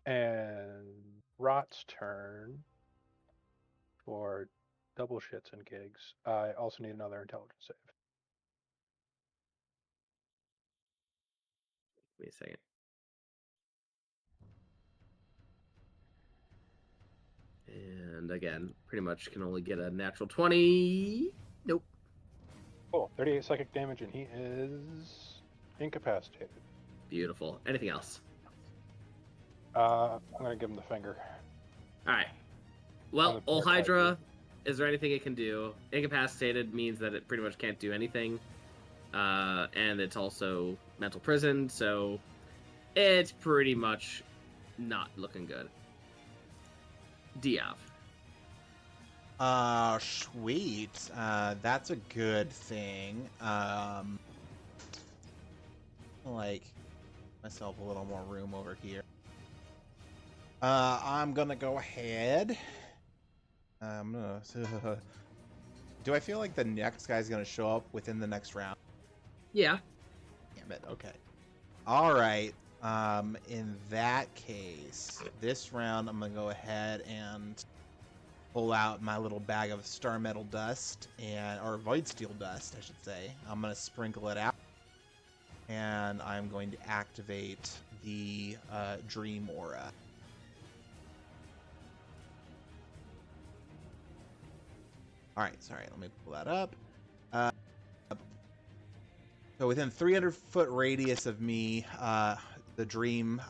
And Rot's turn for double shits and gigs. I also need another intelligence save. Give me a second. And again, pretty much can only get a natural 20. Nope. Cool. 38 psychic damage, and he is incapacitated. Beautiful. Anything else? I'm gonna give him the finger. All right. On Well, the Ol poor Hydra, is there anything it can do? Incapacitated means that it pretty much can't do anything. And it's also mental prison, so it's pretty much not looking good. Diov. Sweet. That's a good thing. Like myself a little more room over here. I'm gonna go ahead. I'm gonna. Do I feel like the next guy's gonna show up within the next round? Yeah. Damn it. Okay. All right. In that case, this round I'm gonna go ahead and pull out my little bag of star metal dust or void steel dust, I should say. I'm gonna sprinkle it out, and I'm going to activate the dream aura. All right, sorry, let me pull that up. So within 300-foot radius of me, the dream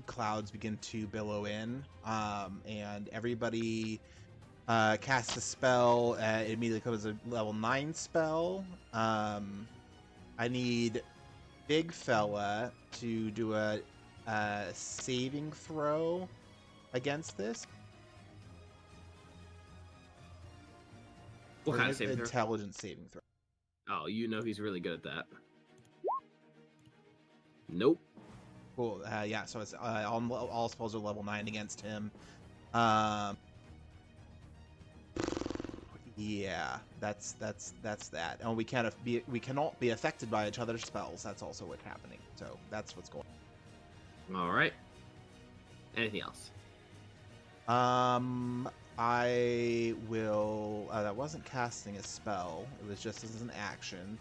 clouds begin to billow in, and everybody casts a spell. It immediately becomes a level 9 spell. I need Big Fella to do a saving throw against this. What kind of saving throw? Intelligence saving throw. Oh, you know he's really good at that. Nope. Cool. Yeah, so it's all spells are level 9 against him. Yeah, that's that. And we cannot be affected by each other's spells. That's also what's happening. So that's what's going on. All right. Anything else? I will. That wasn't casting a spell. It was just as an action.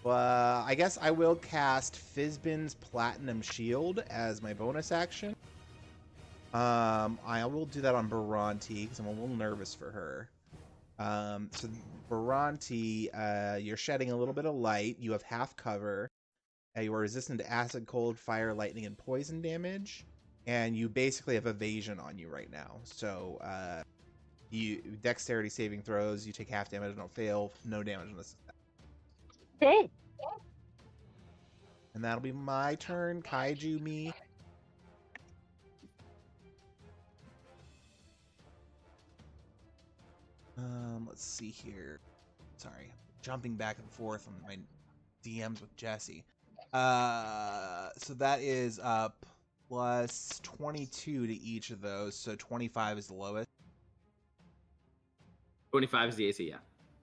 But I guess I will cast Fizbin's Platinum Shield as my bonus action. I will do that on Bhranti because I'm a little nervous for her. So Bhranti, you're shedding a little bit of light. You have half cover. You are resistant to acid, cold, fire, lightning, and poison damage. And you basically have evasion on you right now. So you dexterity saving throws. You take half damage. Don't fail. No damage on this. Hey. And that'll be my turn. Kaiju me. Let's see here. Sorry, jumping back and forth on my DMs with Jesse. So that is plus 22 to each of those. So 25 is the lowest. 25 is the AC, yeah.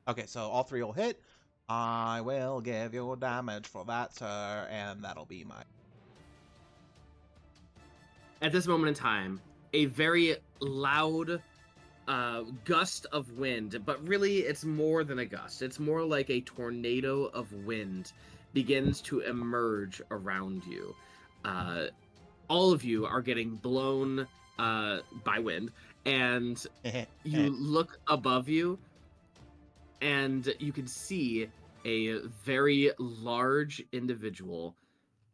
Okay, so all three will hit. I will give you damage for that, sir, and that'll be my... At this moment in time, a very loud gust of wind, but really it's more than a gust. It's more like a tornado of wind begins to emerge around you. All of you are getting blown by wind, and you look above you, and you can see a very large individual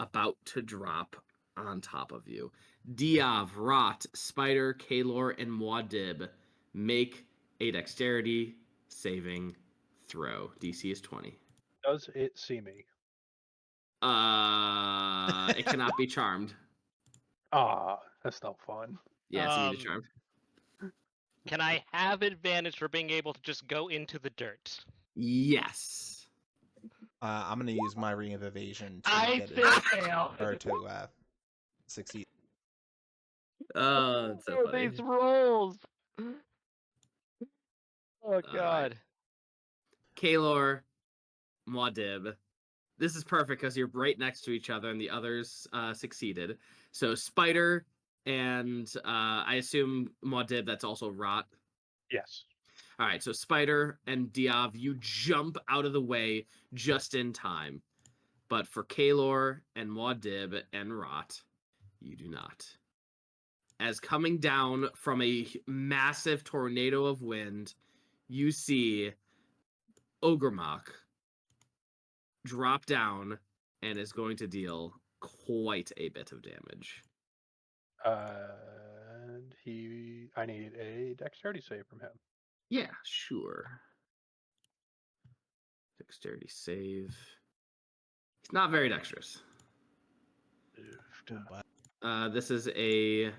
about to drop on top of you. Diov, Rot, Spider, Kaelor, and Muad'Dib make a dexterity saving throw. DC is 20. Does it see me? It cannot be charmed. Ah, that's no fun. Yeah, so you need to charm. Can I have advantage for being able to just go into the dirt? Yes. I'm going to use my ring of evasion to I get still it, fail. or to succeed. Oh, that's so funny. These rolls. Oh All god. right. Kaelor, Muad'Dib. This is perfect because you're right next to each other and the others succeeded. So Spider and I assume Muad'Dib, that's also Rot. Yes. All right, so Spider and Diov, you jump out of the way just in time. But for Kaelor and Muad and Rot, you do not. As coming down from a massive tornado of wind, you see Ogremok drop down and is going to deal quite a bit of damage. And I need a dexterity save from him. Yeah, sure. Dexterity save. He's not very dexterous. This is a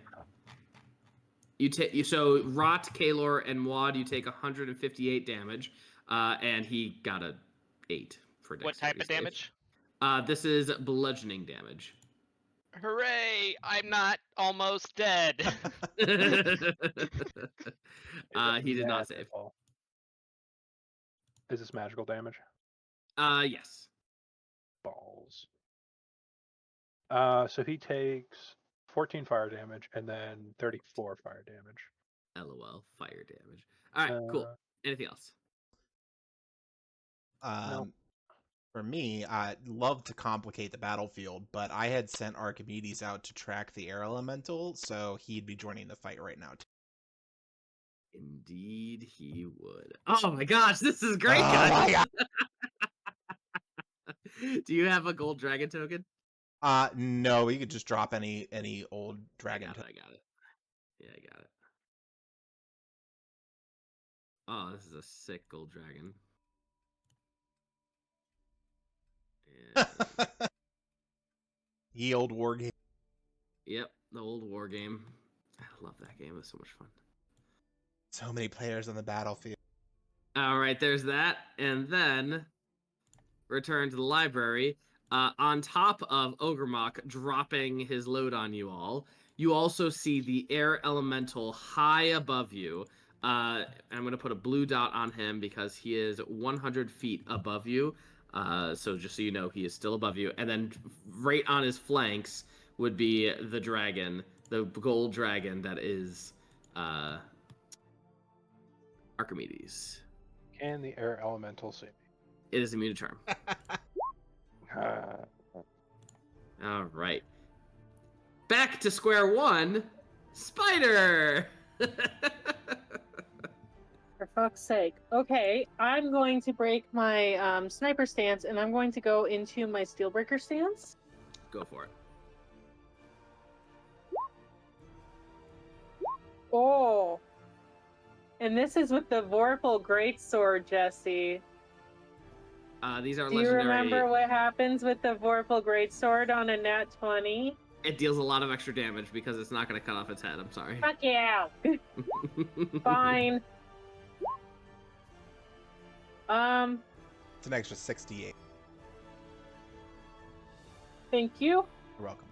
so Rot, Kaelor, and Muad, you take 158 damage, and he got a 8 for dexterity. What type of save. damage? This is bludgeoning damage. Hooray! I'm not almost dead. He did not save. Magical. Is this magical damage? Yes. Balls. So he takes 14 fire damage and then 34 fire damage. LOL, fire damage. All right, cool. Anything else? No. For me, I'd love to complicate the battlefield, but I had sent Archimedes out to track the air elemental, so he'd be joining the fight right now. Indeed, he would. Oh my gosh, this is great, Oh guys! my God. Do you have a gold dragon token? No, we could just drop any old dragon I token. got it. Yeah, I got it. Oh, this is a sick gold dragon. Yeah. Ye old war game. Yep, the old war game. I love that game. It was so much fun. So many players on the battlefield. All right, there's that. And then return to the library. On top of Ogremok dropping his load on you all, you also see the air elemental high above you. I'm going to put a blue dot on him because he is 100 feet above you. So just so you know, he is still above you. And then right on his flanks would be the dragon, the gold dragon that is Archimedes. Can the air elemental save me? It is immune to charm. All right. Back to square one. Spider! For fuck's sake. Okay, I'm going to break my sniper stance and I'm going to go into my steelbreaker stance. Go for it. Oh. And this is with the Vorpal Greatsword, Jesse. These are Do you legendary. remember what happens with the Vorpal Greatsword on a nat 20? It deals a lot of extra damage because it's not going to cut off its head. I'm sorry. Fuck yeah. Fine. It's an extra 68. Thank you. You're welcome.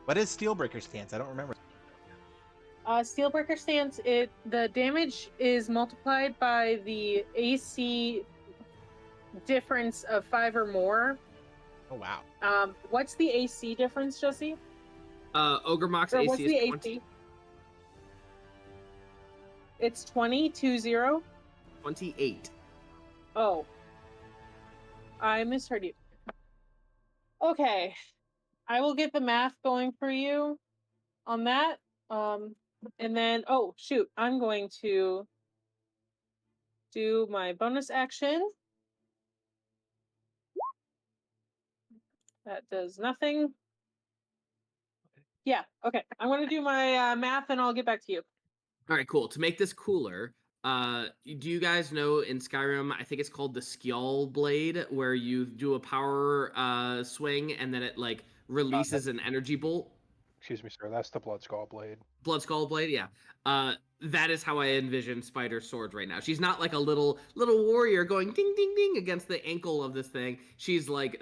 What is Steelbreaker stance? I don't remember. Steelbreaker stance, the damage is multiplied by the AC difference of 5 or more. Oh wow. What's the AC difference, Jesse? Ogremok's Or AC what's is the 20. AC? It's 20. 28. Oh. I misheard you. Okay. I will get the math going for you on that. And then, oh, shoot. I'm going to do my bonus action. That does nothing. Yeah, okay. I'm going to do my math and I'll get back to you. All right, cool. To make this cooler, do you guys know in Skyrim, I think it's called the Skjall Blade, where you do a power swing and then it like releases an energy bolt? Excuse me, sir. That's the Blood Skull Blade. Blood Skull Blade, yeah. That is how I envision Spider's sword right now. She's not like a little warrior going ding ding ding against the ankle of this thing. She's like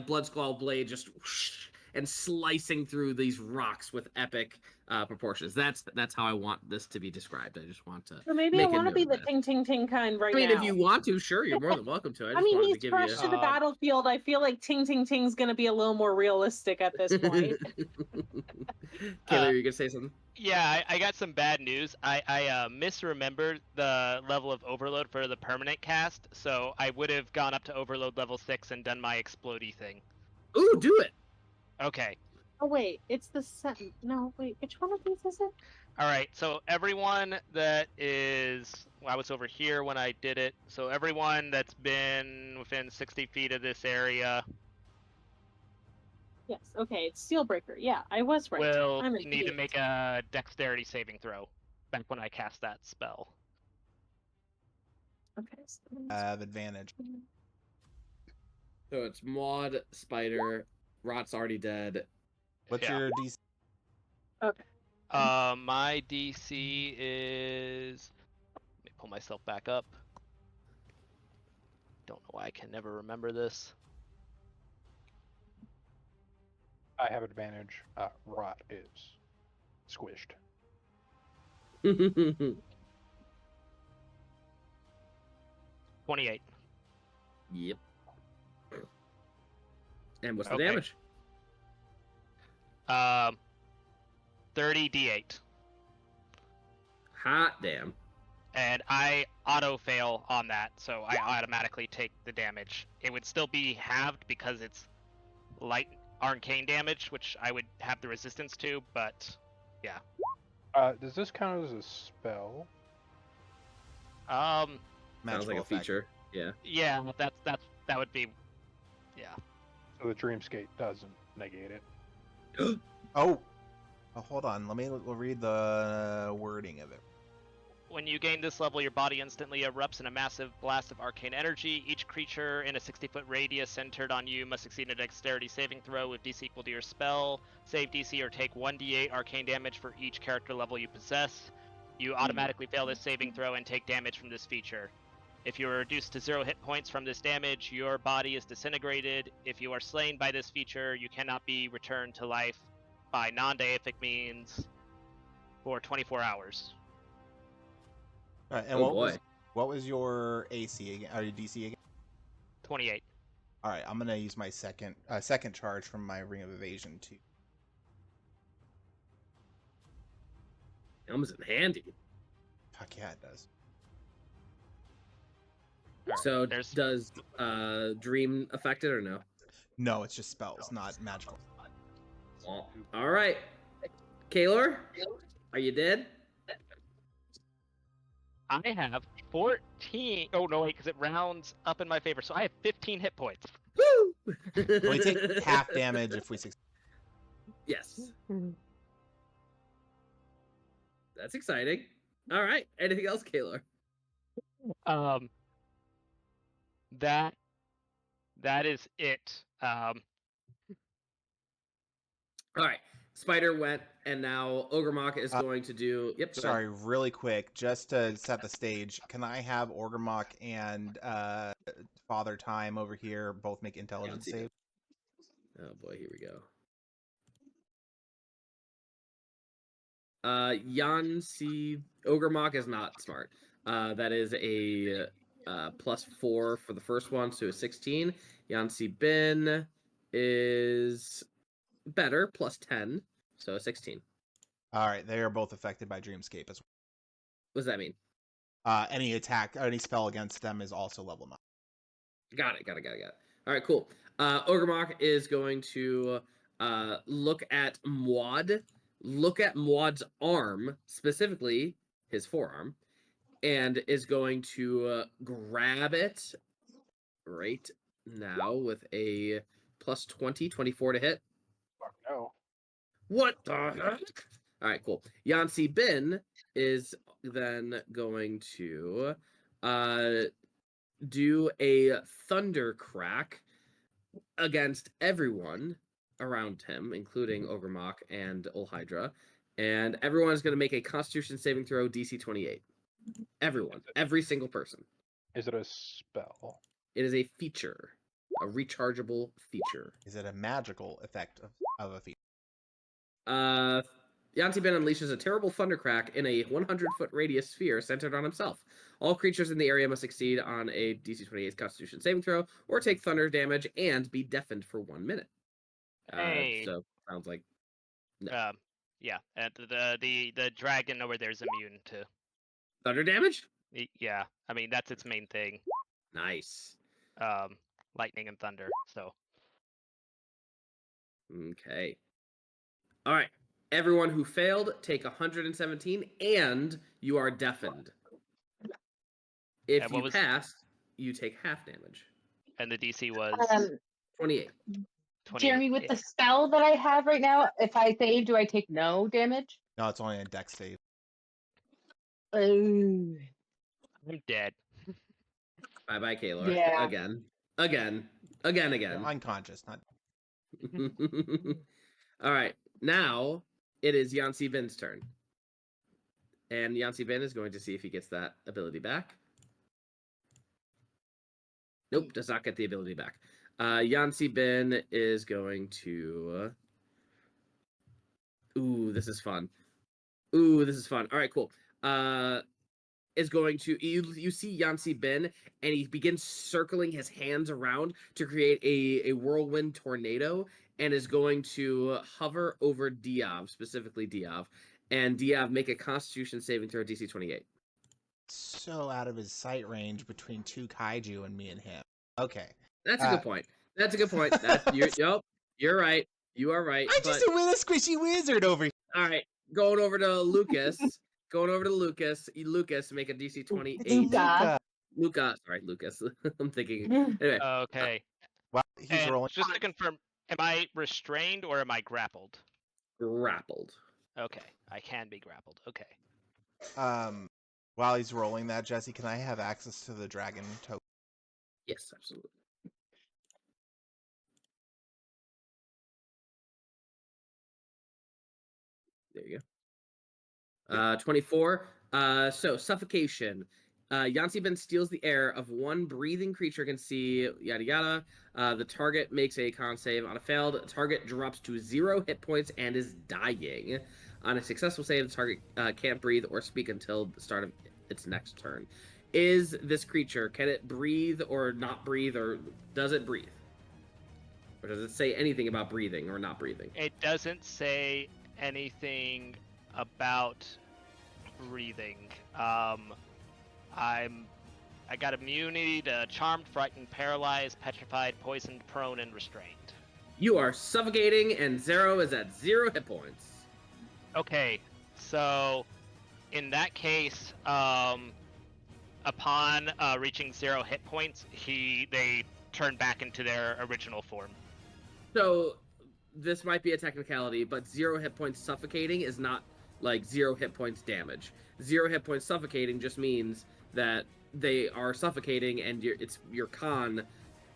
Blood Skull Blade, just whoosh, and slicing through these rocks with epic proportions. That's how I want this to be described. I just want to. So maybe I want to be the ting ting ting kind right now. I mean, if you want to, sure, you're more than welcome to. I mean, he's fresh to the battlefield. I feel like ting ting ting's going to be a little more realistic at this point. Kaelor, you gonna say something? Yeah, I got some bad news. I misremembered the level of overload for the permanent cast, so I would have gone up to overload level 6 and done my explodey thing. Ooh, do it. Okay. Oh wait, it's the second. No, wait, which one of these is it? All right. So everyone that is, well, I was over here when I did it. So everyone that's been within 60 feet of this area Yes. Okay, it's Steelbreaker. Yeah, I was right. will I'm an need to idiot. make a dexterity saving throw. Back when I cast that spell. Okay. So I have advantage. So it's Muad, Spider, Rot's already dead. What's Yeah. your DC? Okay. My DC is. Let me pull myself back up. Don't know why I can never remember this. I have advantage. Rot is squished. 28. Yep. And what's the Okay. damage? 30 d8. Hot damn. And I auto fail on that, so I automatically take the damage. It would still be halved because it's light arcane damage, which I would have the resistance to, but yeah. Does this count as a spell? Sounds Magical like a effect. feature. Yeah. Yeah, that would be, yeah. So the Dreamscape doesn't negate it. Oh, hold on. Let me read the wording of it. When you gain this level, your body instantly erupts in a massive blast of arcane energy. Each creature in a 60-foot radius centered on you must succeed a dexterity saving throw with DC equal to your spell, save DC, or take 1d8 arcane damage for each character level you possess. You automatically fail this saving throw and take damage from this feature. If you are reduced to 0 hit points from this damage, your body is disintegrated. If you are slain by this feature, you cannot be returned to life by non-deific means for 24 hours. All right, and Oh boy. what was your AC again? Or your DC again? 28. All right, I'm gonna use my second charge from my Ring of Evasion too. Comes in handy. Fuck yeah, it does. So There's- does Dream affect it or no? No, it's just spells, not magical. All right. Kaelor, are you dead? I have 14. Oh, no, wait, because it rounds up in my favor. So I have 15 hit points. Woo! We take half damage if we succeed. Yes. That's exciting. All right. Anything else, Kaelor? That is it. All right. Spider went, and now Ogremok is going to do. Yep. go ahead. Sorry, really quick, just to set the stage. Can I have Orgrimmok and Father Time over here both make intelligence Yeah, save? Oh boy, here we go. Yancy Ogremok is not smart. That is a +4 for the first one, so a 16. Yancy Bin is better, +10, so a 16. All right, they are both affected by Dreamscape as What does that mean? well. Any attack, any spell against them is also level 9. Got it. All right, cool. Ogremok is going to look at Muad, look at Muad's arm, specifically his forearm, and is going to grab it right now with a +20, 24 to hit. Fuck no. What the heck? All right, cool. Yancy Bin is then going to do a thunder crack against everyone around him, including Ogremok and Olhydra, and everyone is going to make a Constitution saving throw DC 28. Everyone, every single person. Is it a spell? It is a feature, a rechargeable feature. Is it a magical effect of a feat? Yancy Ben unleashes a terrible thundercrack in a 100-foot radius sphere centered on himself. All creatures in the area must succeed on a DC 28 Constitution saving throw or take thunder damage and be deafened for 1 minute. Hey. So sounds like no. Yeah, and the dragon over there is immune to. Thunder damage? Yeah, I mean that's its main thing. Nice. Lightning and thunder. So. Okay. All right. Everyone who failed, take 117, and you are deafened. If And what you was- pass, you take half damage. And the DC was 28. 28. Jeremy, with the spell that I have right now, if I save, do I take no damage? No, it's only a dex save. Oh, I'm dead. Bye bye, Kaelor. Yeah. Again. You're unconscious, not. All right. Now it is Yancy Bin's turn. And Yancy Bin is going to see if he gets that ability back. Nope, does not get the ability back. Yancy Bin is going to... Ooh, this is fun. All right, cool. Is going to... You see Yancy Bin, and he begins circling his hands around to create a whirlwind tornado, and is going to hover over Diov, specifically Diov. And Diov, make a Constitution saving throw, DC 28. So out of his sight range between two kaiju and me and him. Okay. That's a good point. You're right. You are right. I'm just a little squishy wizard over here. All right, going over to Lucas. Lucas, make a DC 28. Luca. Sorry, Lucas. I'm thinking. Anyway, Okay. Well, he's And rolling. just to confirm, am I restrained or am I grappled? grappled. Okay, I can be grappled. Okay. While he's rolling that, Jesse, can I have access to the dragon token? Yes, absolutely. There you go. 24. So suffocation. Yancy Ben steals the air of one breathing creature can see, yada yada. The target makes a con save. On a failed, target drops to 0 hit points and is dying. On a successful save, the target can't breathe or speak until the start of its next turn. Is this creature, can it breathe or not breathe, or does it breathe? Or does it say anything about breathing or not breathing? It doesn't say anything about breathing. I got immunity to charmed, frightened, paralyzed, petrified, poisoned, prone, and restrained. You are suffocating, and Zero is at 0 hit points. Okay, so in that case, upon reaching 0 hit points, they turn back into their original form. So this might be a technicality, but 0 hit points suffocating is not like 0 hit points damage. 0 hit points suffocating just means that they are suffocating, and it's your con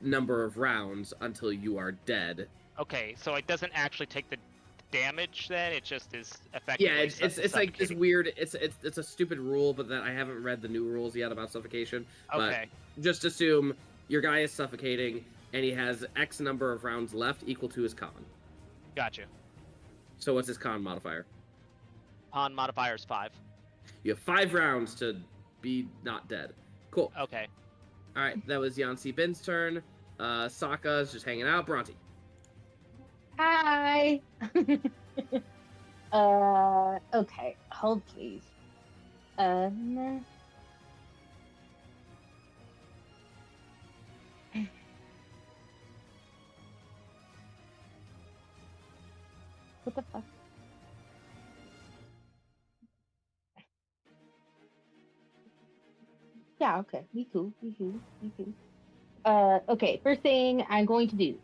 number of rounds until you are dead. Okay, so it doesn't actually take the damage then, it just is effectively. Yeah, it's like this weird. It's a stupid rule, but that I haven't read the new rules yet about suffocation. Okay. But just assume your guy is suffocating, and he has X number of rounds left equal to his con. Gotcha. So what's his con modifier? Con modifier is 5. You have 5 rounds to be not dead. Cool. Okay. All right, that was Yancy Bin's turn. Sokka is just hanging out. Bhranti. Hi. Okay. Hold please. What the fuck? Yeah, okay. We cool. Okay, first thing I'm going to do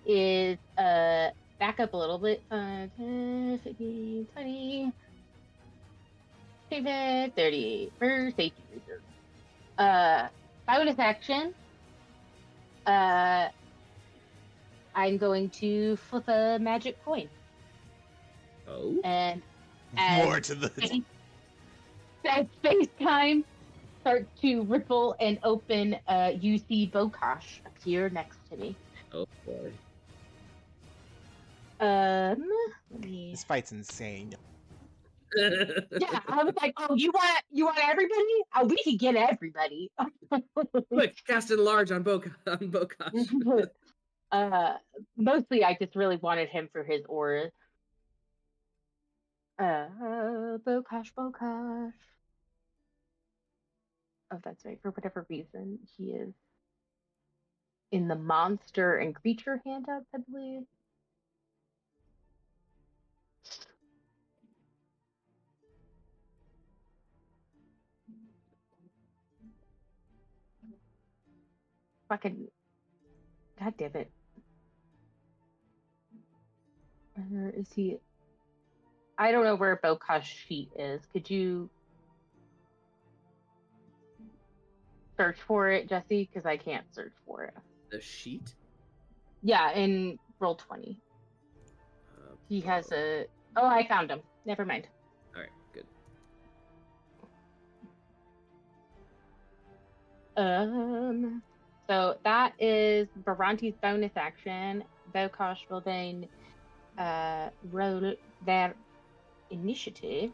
is back up a little bit. 10, 15, 20, 30 for safety reserve. Bonus action. I'm going to flip a magic coin. Oh. And More to the. as space time starts to ripple and open, you see Bokash appear next to me. Oh boy. Let me. This fight's insane. Yeah, I was like, "Oh, you want everybody? Oh, we can get everybody." Quick, cast enlarge on Bokash. Mostly, I just really wanted him for his aura. Bokash, Bokash. Oh, that's right. For whatever reason, he is in the monster and creature handouts, I believe. Fucking, god damn it. Where is he? I don't know where Bokash sheet is. Could you search for it, Jesse? Because I can't search for it. The sheet? Yeah, in roll 20. He has a. Oh, I found him. Never mind. All right, good. So that is Bhranti's bonus action. Bokash will then roll their initiative.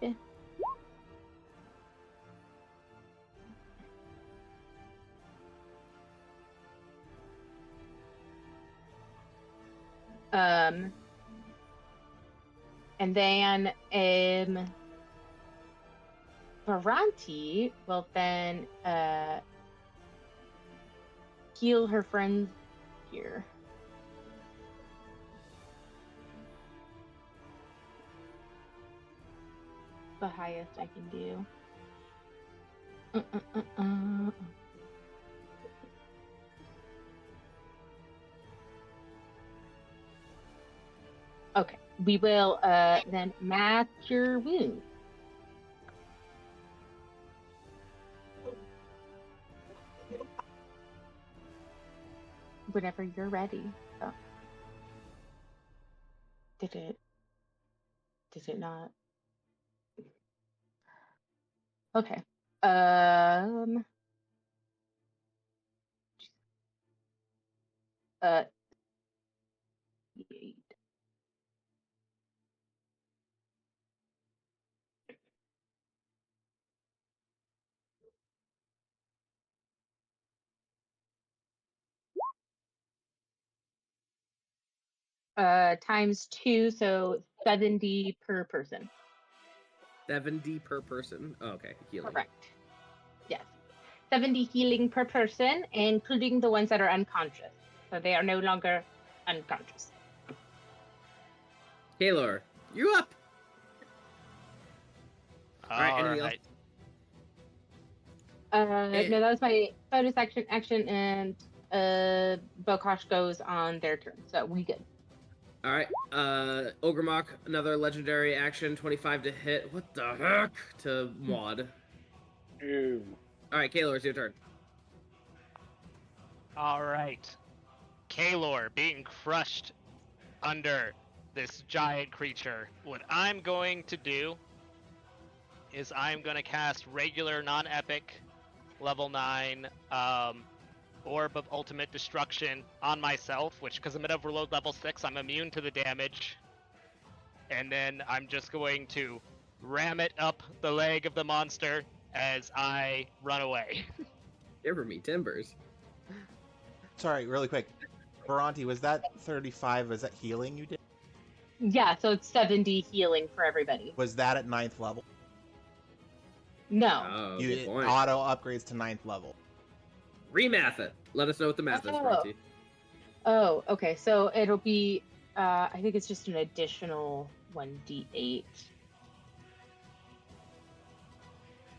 And then Bhranti will then heal her friends here. The highest I can do. Okay, we will then match your wound. Whenever you're ready. Oh. Did it not? Okay. Eight. Times 2, so 70 per person. 70 per person. Oh, okay, healing. Correct. Yes. 70 healing per person, including the ones that are unconscious. So they are no longer unconscious. Kaelor, you up? All right, anything else? No, that was my bonus action, and Bokash goes on their turn, so we good. All right, Ogremok, another legendary action, 25 to hit. What the heck? To Muad. Ew. All right, Kaelor, it's your turn. All right. Kaelor being crushed under this giant creature. What I'm going to do is I'm going to cast regular non-epic level 9 Orb of Ultimate Destruction on myself, which, because I'm at overload level 6, I'm immune to the damage. And then I'm just going to ram it up the leg of the monster as I run away. Shiver me timbers. Sorry, really quick. Bhranti, was that 35? Was that healing you did? Yeah, so it's 70 healing for everybody. Was that at 9th level? No. Oh, You good did point. auto upgrades to 9th level. Remath it. Let us know what the math is, Bhranti. Oh, okay. So it'll be, I think it's just an additional 1d8.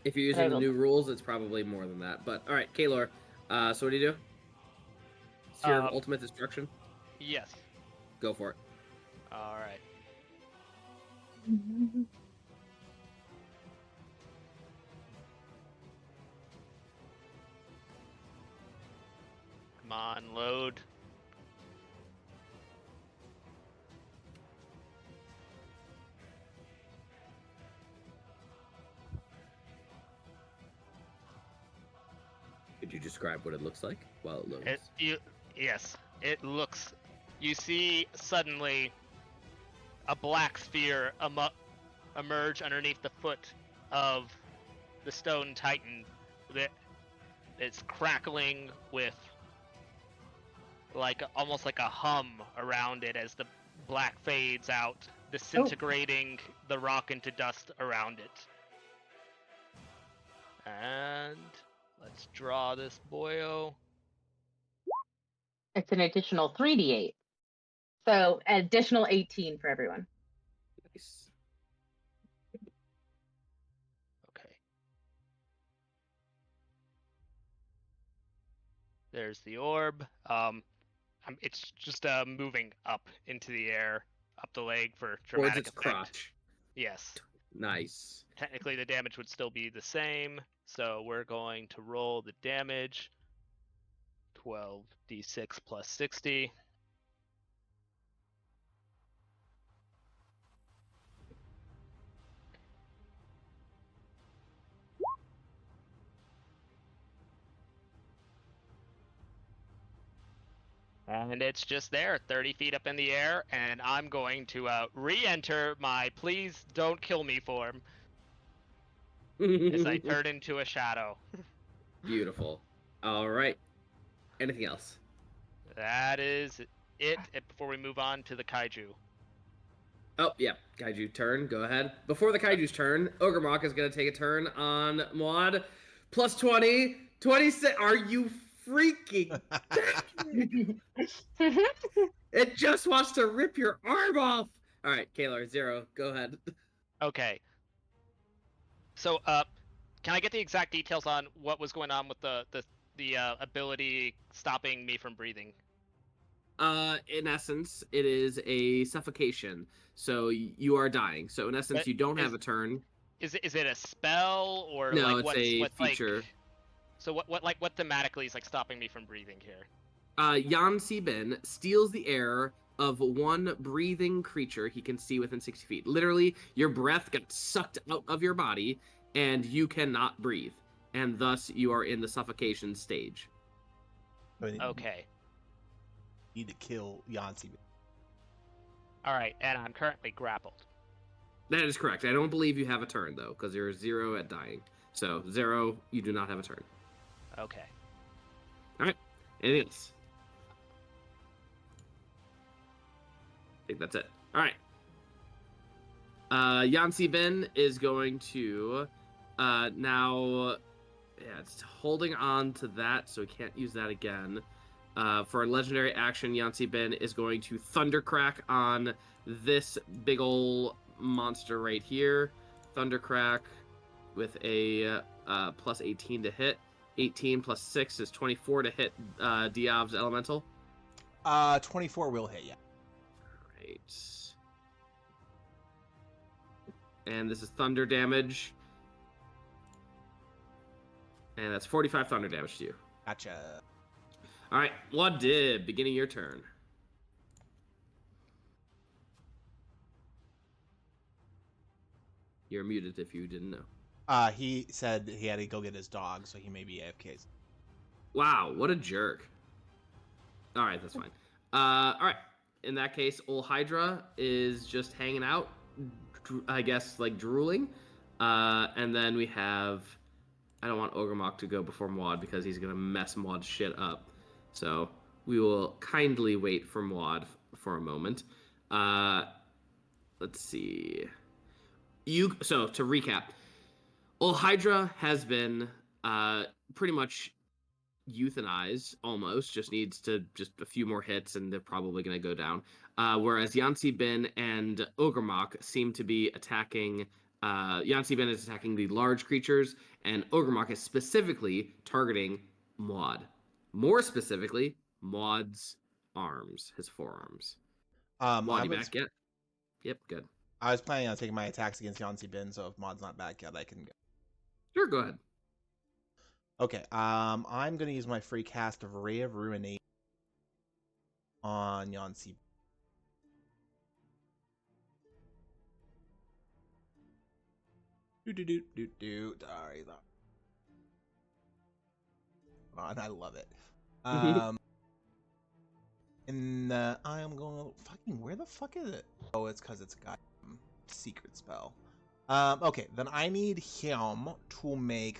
If you're using the new rules, it's probably more than that. But all right, Kaelor. So what do you do? Sphere of Ultimate Destruction. Yes. Go for it. All right. Come on, load. Could you describe what it looks like while it loads? Yes, it looks. You see suddenly a black sphere emerge underneath the foot of the stone titan. That it's crackling with almost like a hum around it as the black fades out, disintegrating the rock into dust around it. And let's draw this boyo. It's an additional 3d8. So an additional 18 for everyone. Nice. Okay. There's the orb. It's just moving up into the air, up the leg for Towards dramatic its effect. crotch. Yes. Nice. Technically, the damage would still be the same, so we're going to roll the damage. 12d6 plus 60. And it's just there, 30 feet up in the air, and I'm going to re-enter my please don't kill me form as I turn into a shadow. Beautiful. All right. Anything else? That is it before we move on to the Kaiju. Oh, yeah. Kaiju turn. Go ahead. Before the Kaiju's turn, Ogremok is going to take a turn on Muad. Plus 20. 26. Are you freaking It just wants to rip your arm off. All right, Kaelor, 0. Go ahead. Okay. So, can I get the exact details on what was going on with the ability stopping me from breathing? In essence, it is a suffocation. So you are dying. So in essence, But you don't have a turn. Is it a spell or No, like it's a what's feature. like? So what thematically is like stopping me from breathing here? Yan Ben steals the air of one breathing creature he can see within 60 feet. Literally, your breath got sucked out of your body, and you cannot breathe. And thus, you are in the suffocation stage. Okay. Need to kill Yancy. All right, and I'm currently grappled. That is correct. I don't believe you have a turn, though, because you're 0 at dying. So, 0, you do not have a turn. Okay. All right. Anything else? I think that's it. All right. Yancy Ben is going to now. Yeah, it's holding on to that, so we can't use that again. For a legendary action, Yancy Ben is going to Thundercrack on this big ol' monster right here. Thundercrack with a plus 18 to hit. 18 plus 6 is 24 to hit Diov's elemental. 24 will hit, yeah. Right. And this is thunder damage. And that's 45 thunder damage to you. Gotcha. All right, Wadib, beginning your turn. You're muted if you didn't know. He said he had to go get his dog, so he may be AFK. Wow, what a jerk. All right, that's fine. All right, in that case, Ol Hydra is just hanging out, I guess, like drooling. And then we have, I don't want Ogremok to go before Muad because he's going to mess Muad's shit up. So we will kindly wait for Muad for a moment. Let's see. So to recap, Ol Hydra has been pretty much euthanized almost, just needs to just a few more hits and they're probably going to go down. Whereas Yancy Ben and Ogremok seem to be attacking. Yancy Ben is attacking the large creatures, and Ogremok is specifically targeting Muad. More specifically, Muad's arms, his forearms. Muad, you back yet? Yep, good. I was planning on taking my attacks against Yancy Ben, so if Mod's not back yet, I can go. Sure, go ahead. Okay, I'm gonna use my free cast of Ray of Ruination on Yancy. Sorry, on, I love it. And I am going fucking. Where the fuck is it? Oh, it's because it's got secret spell. Okay, then I need him to make.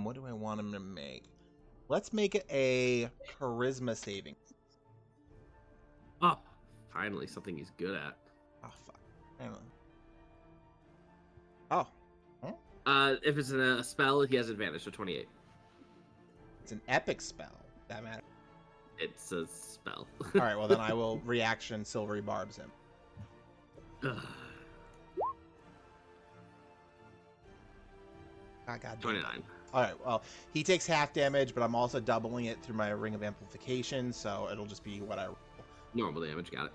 What do I want him to make? Let's make it a charisma saving. Oh, finally something he's good at. Oh fuck. Hang on. Oh, If it's a spell, he has advantage, so 28. it's an epic spell. That matters. It's a spell. All right, well then I will reaction Silvery Barbs him. God damn it. 29. All right, well he takes half damage, but I'm also doubling it through my Ring of Amplification, so it'll just be what I roll. Normal damage, got it.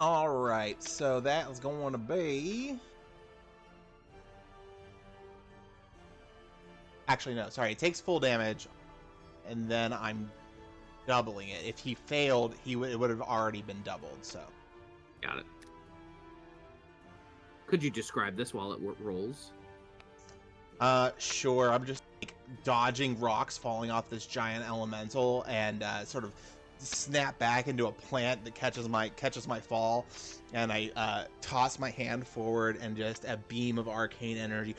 All right, so that is going to be. Actually, no, sorry. It takes full damage, and then I'm doubling it. If he failed, it would have already been doubled. So, Got it. Could you describe this while it rolls? sure. I'm just like dodging rocks falling off this giant elemental, and sort of snap back into a plant that catches my fall, and I toss my hand forward, and just a beam of arcane energy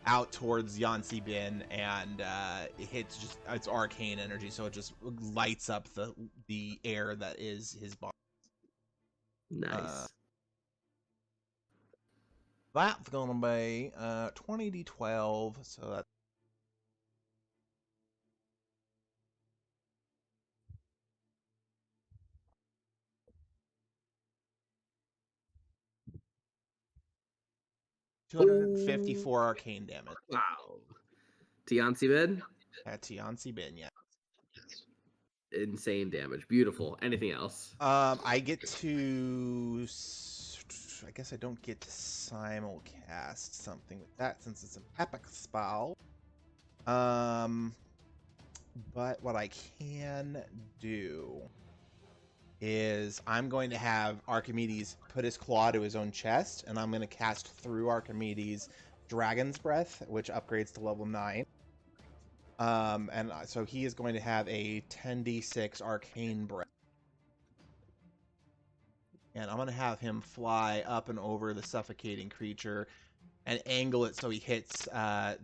out towards Yancy Bin, and it hits just it's arcane energy, so it just lights up the air that is his body. Nice. That's gonna be 20d12, so that's $254 arcane damage. Wow. Tianci bid? That's Yancy Bin, yeah. Insane damage. Beautiful. Anything else? I get to. I guess I don't get to simulcast something with that since it's an epic spell. But what I can do is I'm going to have Archimedes put his claw to his own chest, and I'm going to cast through Archimedes Dragon's Breath, which upgrades to level 9. And so he is going to have a 10d6 arcane breath. And I'm going to have him fly up and over the suffocating creature and angle it so he hits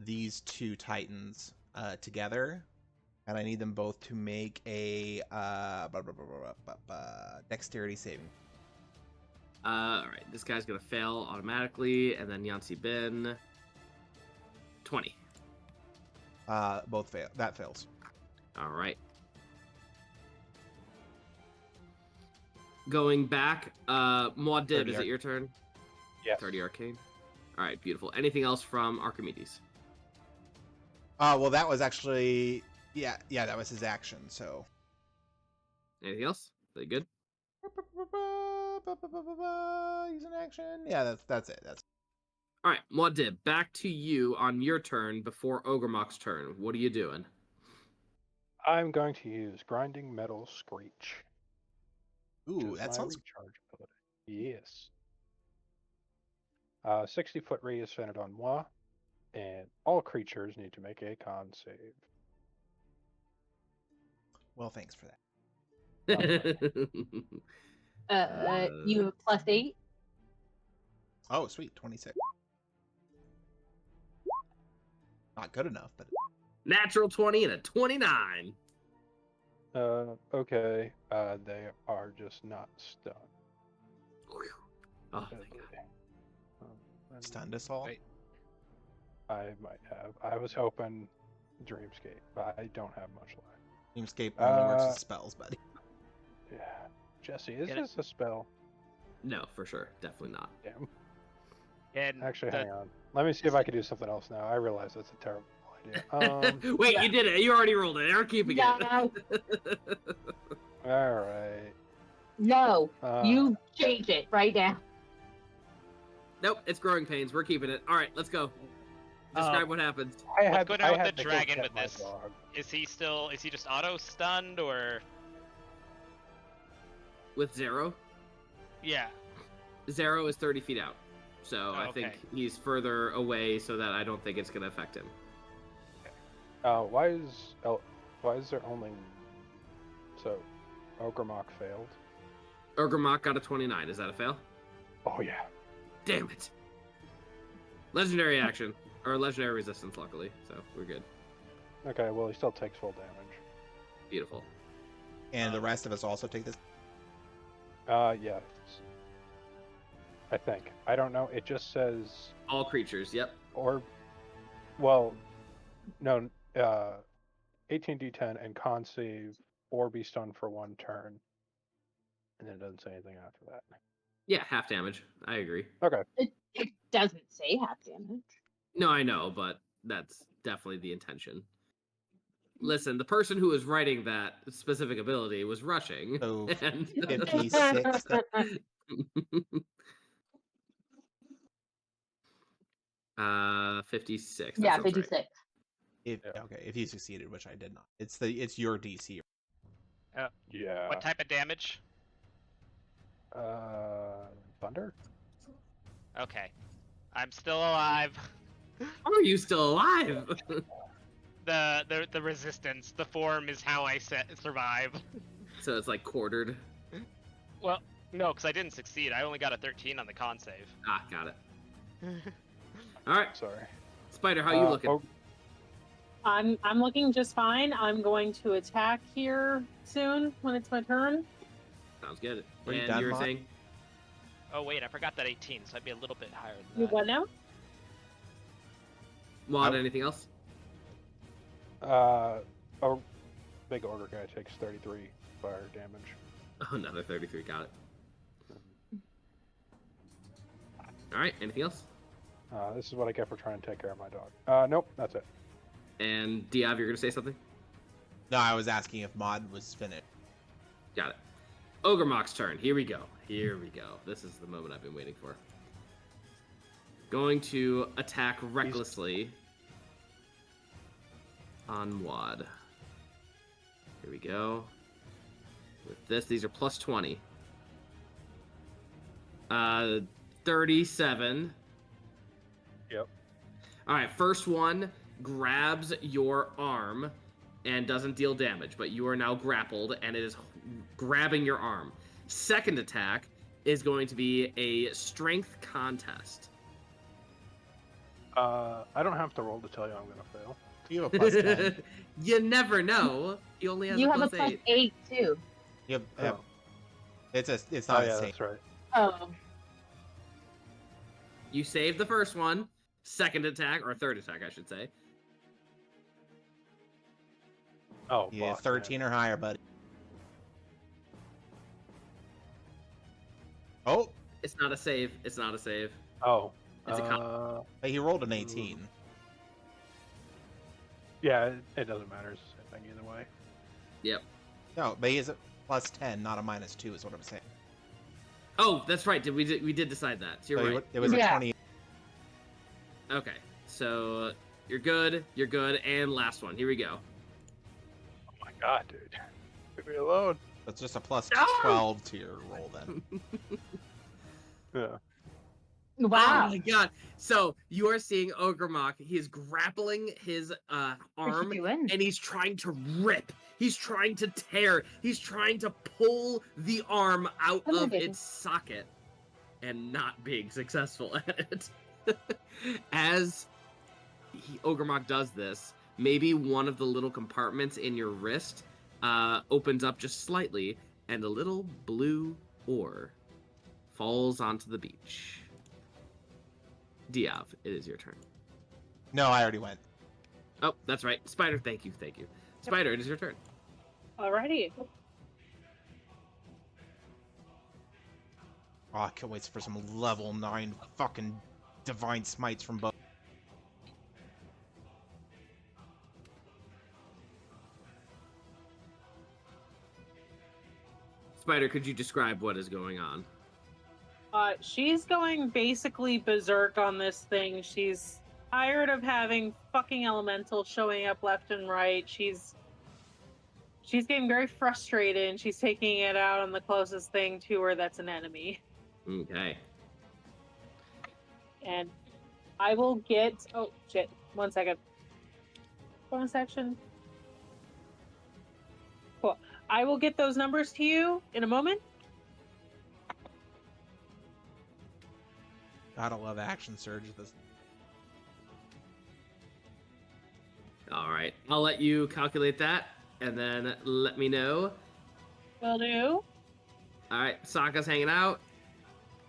these two titans together. And I need them both to make a dexterity saving. Alright, this guy's gonna fail automatically, and then Yancy Bin. 20. Both fail. That fails. Alright. Going back, Muad Dib, is it your turn? Yes. 30 arcane. Alright, beautiful. Anything else from Archimedes? Well, that was actually yeah, that was his action. So Anything else? They good? use an action. Yeah, that's it. That's Alright, Muad Dib, back to you on your turn before Ogremok's turn. What are you doing? I'm going to use Grinding Metal Screech. ooh, Which is that my sounds recharge ability. Yes. 60-foot radius centered on moi, and all creatures need to make a con save. well. Thanks for that. You have +8. Oh, sweet, 26. Not good enough, but Natural 20 and a 29. Okay. They are just not stunned. Oh, thank God. And stunned us all. Wait. I might have. I was hoping Dreamscape, but I don't have much left. Dreamscape only works with spells, buddy. Yeah. Jesse, is Get it? this a spell? No, for sure. Definitely not. Damn. And Actually, the- hang on. Let me see if I can do something else now. I realize that's a terrible idea. Wait, you did it. You already rolled it. We're keeping No, it. All right. no, Uh, you change it right now. Nope, it's growing pains. We're keeping it. All right, let's go. Describe what happens. I What's had, going I on with had the to go dragon get with my this? dog. is he just auto stunned or? With Zero, Yeah. Zero is 30 feet out. So I think Okay. he's further away so that I don't think it's going to affect him. Why is there only so Ogremok failed? Ogremok got a 29. Is that a fail? Oh yeah. Damn it. Legendary action. Or legendary resistance, luckily. So we're good. Okay, well he still takes full damage. Beautiful. And the rest of us also take this. Yes. I think. I don't know. It just says All creatures. Yep. or, well, no, 18d10 and con save or be stunned for 1 turn. And then it doesn't say anything after that. Yeah, half damage. I agree. Okay. It doesn't say half damage. No, I know, but that's definitely the intention. Listen, the person who was writing that specific ability was rushing. So and 56. 56. That Yeah, sounds right. 56. Okay, if you succeeded, which I did not. It's your DC. Yeah. What type of damage? Thunder? Okay. I'm still alive. How are you still alive? The resistance, the form is how I survive. So it's like quartered. Well, no, because I didn't succeed. I only got a 13 on the con save. Ah, got it. All right, Sorry. Spider, how you looking? Oh, I'm looking just fine. I'm going to attack here soon when it's my turn. Sounds good. Are you And done, you were Mott? saying? Oh wait, I forgot that 18, so I'd be a little bit higher than You that. what now? Maud, anything else? big ogre guy takes 33 fire damage. Oh, another 33. Got it. All right, anything else? This is what I get for trying to take care of my dog. Nope, that's it. And Diov, you're going to say something? No, I was asking if Mod was finished. Got it. Ogremok's turn. Here we go. Here we go. This is the moment I've been waiting for. Going to attack recklessly on Muad. Here we go. With this, these are plus 20. 37. Yep. All right, first one grabs your arm and doesn't deal damage, but you are now grappled and it is grabbing your arm. Second attack is going to be a strength contest. I don't have to roll to tell you I'm gonna fail. You have a plus 10. You never know. He only has You a have a plus plus 8. 8 too. You have, Oh. it's Oh not yeah, a save. that's right. Oh. You saved the first one. Second attack, or third attack, I should say. Oh, Yeah, fuck, 13 or higher, buddy. Oh, It's not a save. It's not a save. Man. Oh. It's a he rolled an 18. Yeah, it doesn't matter. It's the same thing either way. Yep. No, but he is a plus 10, not a minus 2, is what I'm saying. Oh, that's right. We did decide that. So you're So right. it was a Yeah. 20. Okay. So you're good. You're good. And last one. Here we go. Oh my god, dude. Leave me alone. That's just a plus No! 12 to your roll then. Yeah. Wow. Oh my god. So you are seeing Ogremok. He is grappling his What's arm he doing? and he's trying to rip. He's trying to tear. He's trying to pull the arm out Come on, of baby. its socket and not being successful at it. As Ogremok does this, maybe one of the little compartments in your wrist opens up just slightly and a little blue ore falls onto the beach. Diov, it is your turn. No, I already went. Oh, that's right. Spider, thank you. Spider, it is your turn. Alrighty. Oh, I can't wait for some level 9 fucking divine smites from both. Spider, could you describe what is going on? She's going basically berserk on this thing. She's tired of having fucking elementals showing up left and right. She's getting very frustrated and she's taking it out on the closest thing to her that's an enemy. Okay. And I will get oh shit. 1 second. Bonus action. Cool. I will get those numbers to you in a moment. Gotta love action surge. This. All right. I'll let you calculate that and then let me know. Will do. All right. Sokka's hanging out.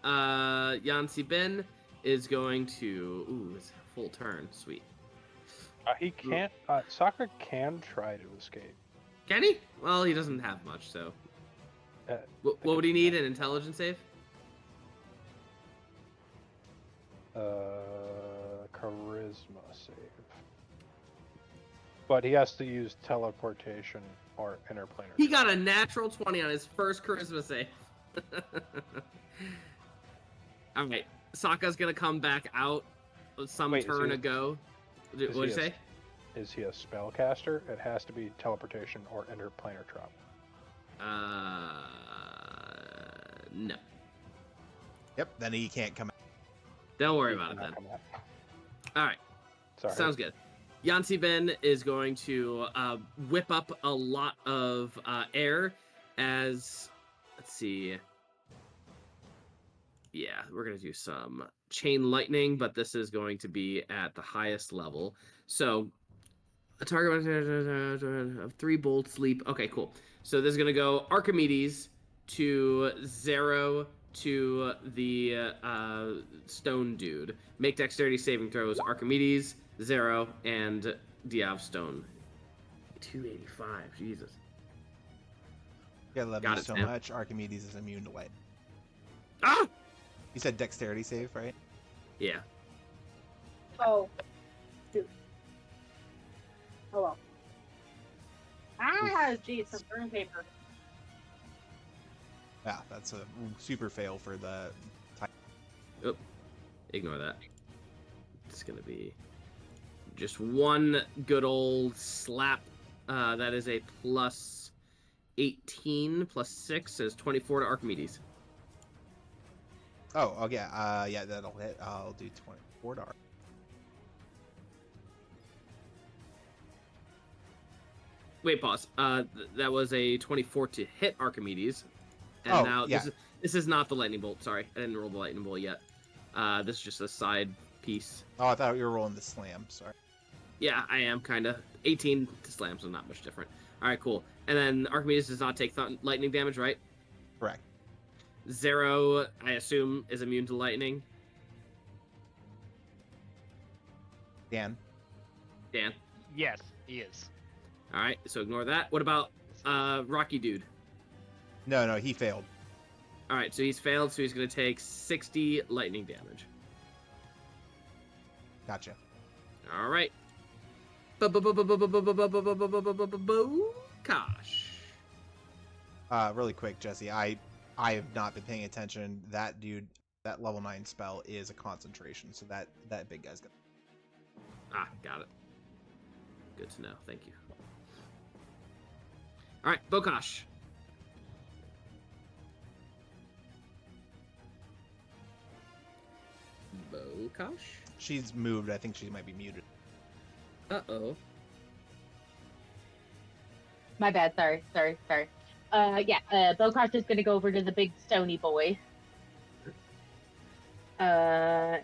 Yancy Ben is going to. Ooh, it's a full turn. Sweet. He can't. Sokka can try to escape. Can he? Well, he doesn't have much, so. Uh, What would he need? An intelligence save? Charisma save. But he has to use teleportation or interplanar. He got a natural 20 on his first charisma save. All right, Sokka's gonna come back out some Wait, turn ago. What did you say? Is he a spellcaster? It has to be teleportation or interplanar travel. No. Yep, then he can't come out. Don't worry He about it cannot then. come out. All right, Sorry. sounds good. Yancy Ben is going to whip up a lot of air as, let's see. Yeah, we're going to do some chain lightning, but this is going to be at the highest level. So a target of 3 bolts leap. Okay, cool. So this is going to go Archimedes to Zero to the stone dude. Make dexterity saving throws. Archimedes, Zero, and Diov stone. 285. Jesus. You love Got me it, so Sam. much. Archimedes is immune to light. Ah! You said dexterity save, right? Yeah. Oh. Shoot. Hello. Ah, geez, some burn paper. Yeah, that's a super fail for the. Oop. Ignore that. It's going to be just one good old slap. That is a plus 18 plus 6 is 24 to Archimedes. Oh, okay. Yeah, that'll hit. I'll do 24 to Arch. Wait, pause. That was a 24 to hit Archimedes. And Oh, now yeah. this is not the lightning bolt. Sorry, I didn't roll the lightning bolt yet. This is just a side piece. Oh, I thought you were rolling the slam. Sorry. Yeah, I am kind of 18 to slam, so not much different. All right, cool. And then Archimedes does not take lightning damage, right? Correct. Zero, I assume, is immune to lightning. Dan. Dan. Yes, he is. All right, so ignore that. What about Rocky Dude? No, he failed. All right, so he's failed, so he's going to take 60 lightning damage. Gotcha. All right. Gosh. Really quick, Jesse. I have not been paying attention. That dude, that level 9 spell is a concentration, so that big guy's gonna. Ah, got it. Good to know. Thank you. All right, Bokash. Bokash? She's moved. I think she might be muted. Uh-oh. My bad. Sorry. Bokash is gonna go over to the big stony boy. And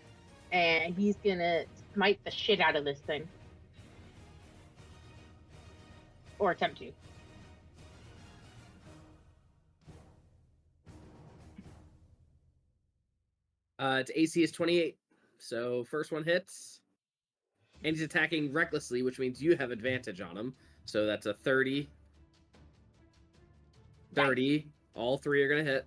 he's gonna smite the shit out of this thing. Or attempt to. Its AC is 28. So first one hits. And he's attacking recklessly, which means you have advantage on him. So that's a 30. 30. All three are going to hit.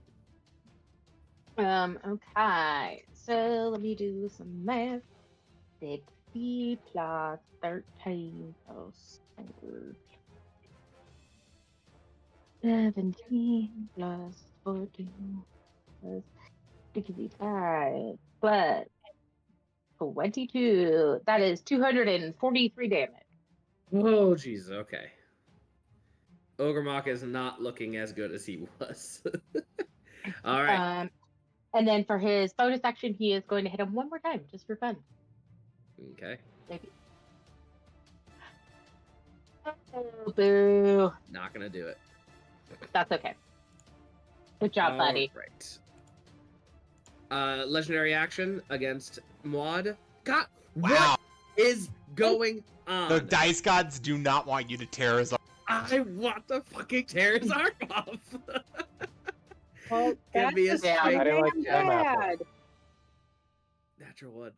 Okay. So let me do some math. 60 plus 13 plus 17 plus 14 plus 65 plus 22. That is 243 damage. Oh, jeez. Okay. Ogremok is not looking as good as he was. All right. And then for his bonus action, he is going to hit him one more time, just for fun. Okay. Maybe. Oh, boo. Not going to do it. That's okay. Good job, buddy. Right. Legendary action against Muad. God, Wow. what is going on? The dice gods do not want you to tear his. I want to fucking tear his arm off. Well, Give that's me a just Yeah. so I didn't like damn jam apple. bad. Natural one.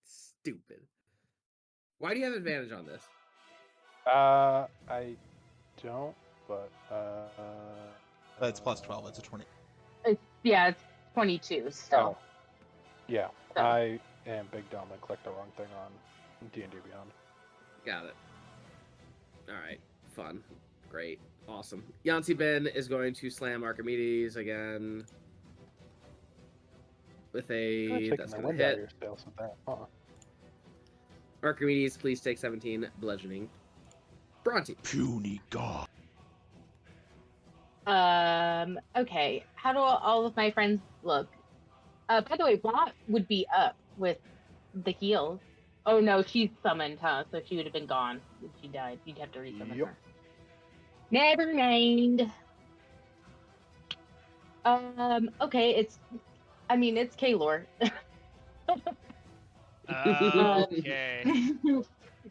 Stupid. Why do you have advantage on this? I don't, but But it's plus 12. It's a 20. Yeah, it's 22 still. Oh, yeah. So- I am big dumb and clicked the wrong thing on D&D Beyond. Got it. All right. Fun. Great. Awesome. Yancy Ben is going to slam Archimedes again with Kinda a taking that's the gonna wind out of hit. your sails with that. Archimedes, please take 17 bludgeoning. Bhranti. Puny god. Okay. How do all of my friends look? By the way, Bot would be up with the heals. Oh no, she's summoned, huh? So she would have been gone if she died. You'd have to resummon Yep. her. Never mind. Okay, it's Kaelor. Okay.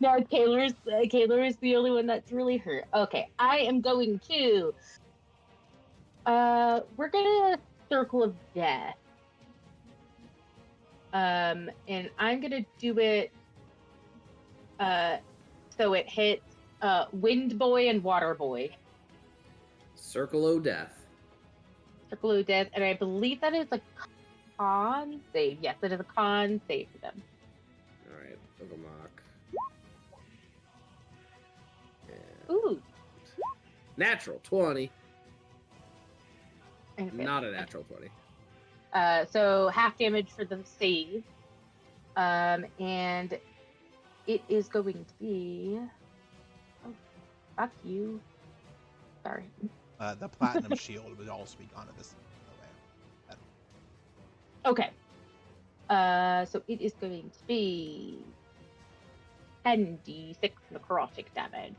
No, Kaelor is the only one that's really hurt. Okay, I am going to. We're gonna Circle of Death. And I'm gonna do it. So it hits Wind Boy and Water Boy. Circle O Death. Circle of Death, and I believe that is a con save. Yes, it is a con save for them. All right. Ogomok. And Ooh. natural 20. Okay. Not a natural 20. So half damage for the save. And it is going to be. Oh, fuck you. Sorry. The platinum shield would also be gone at this. Okay. So it is going to be 10d6 necrotic damage.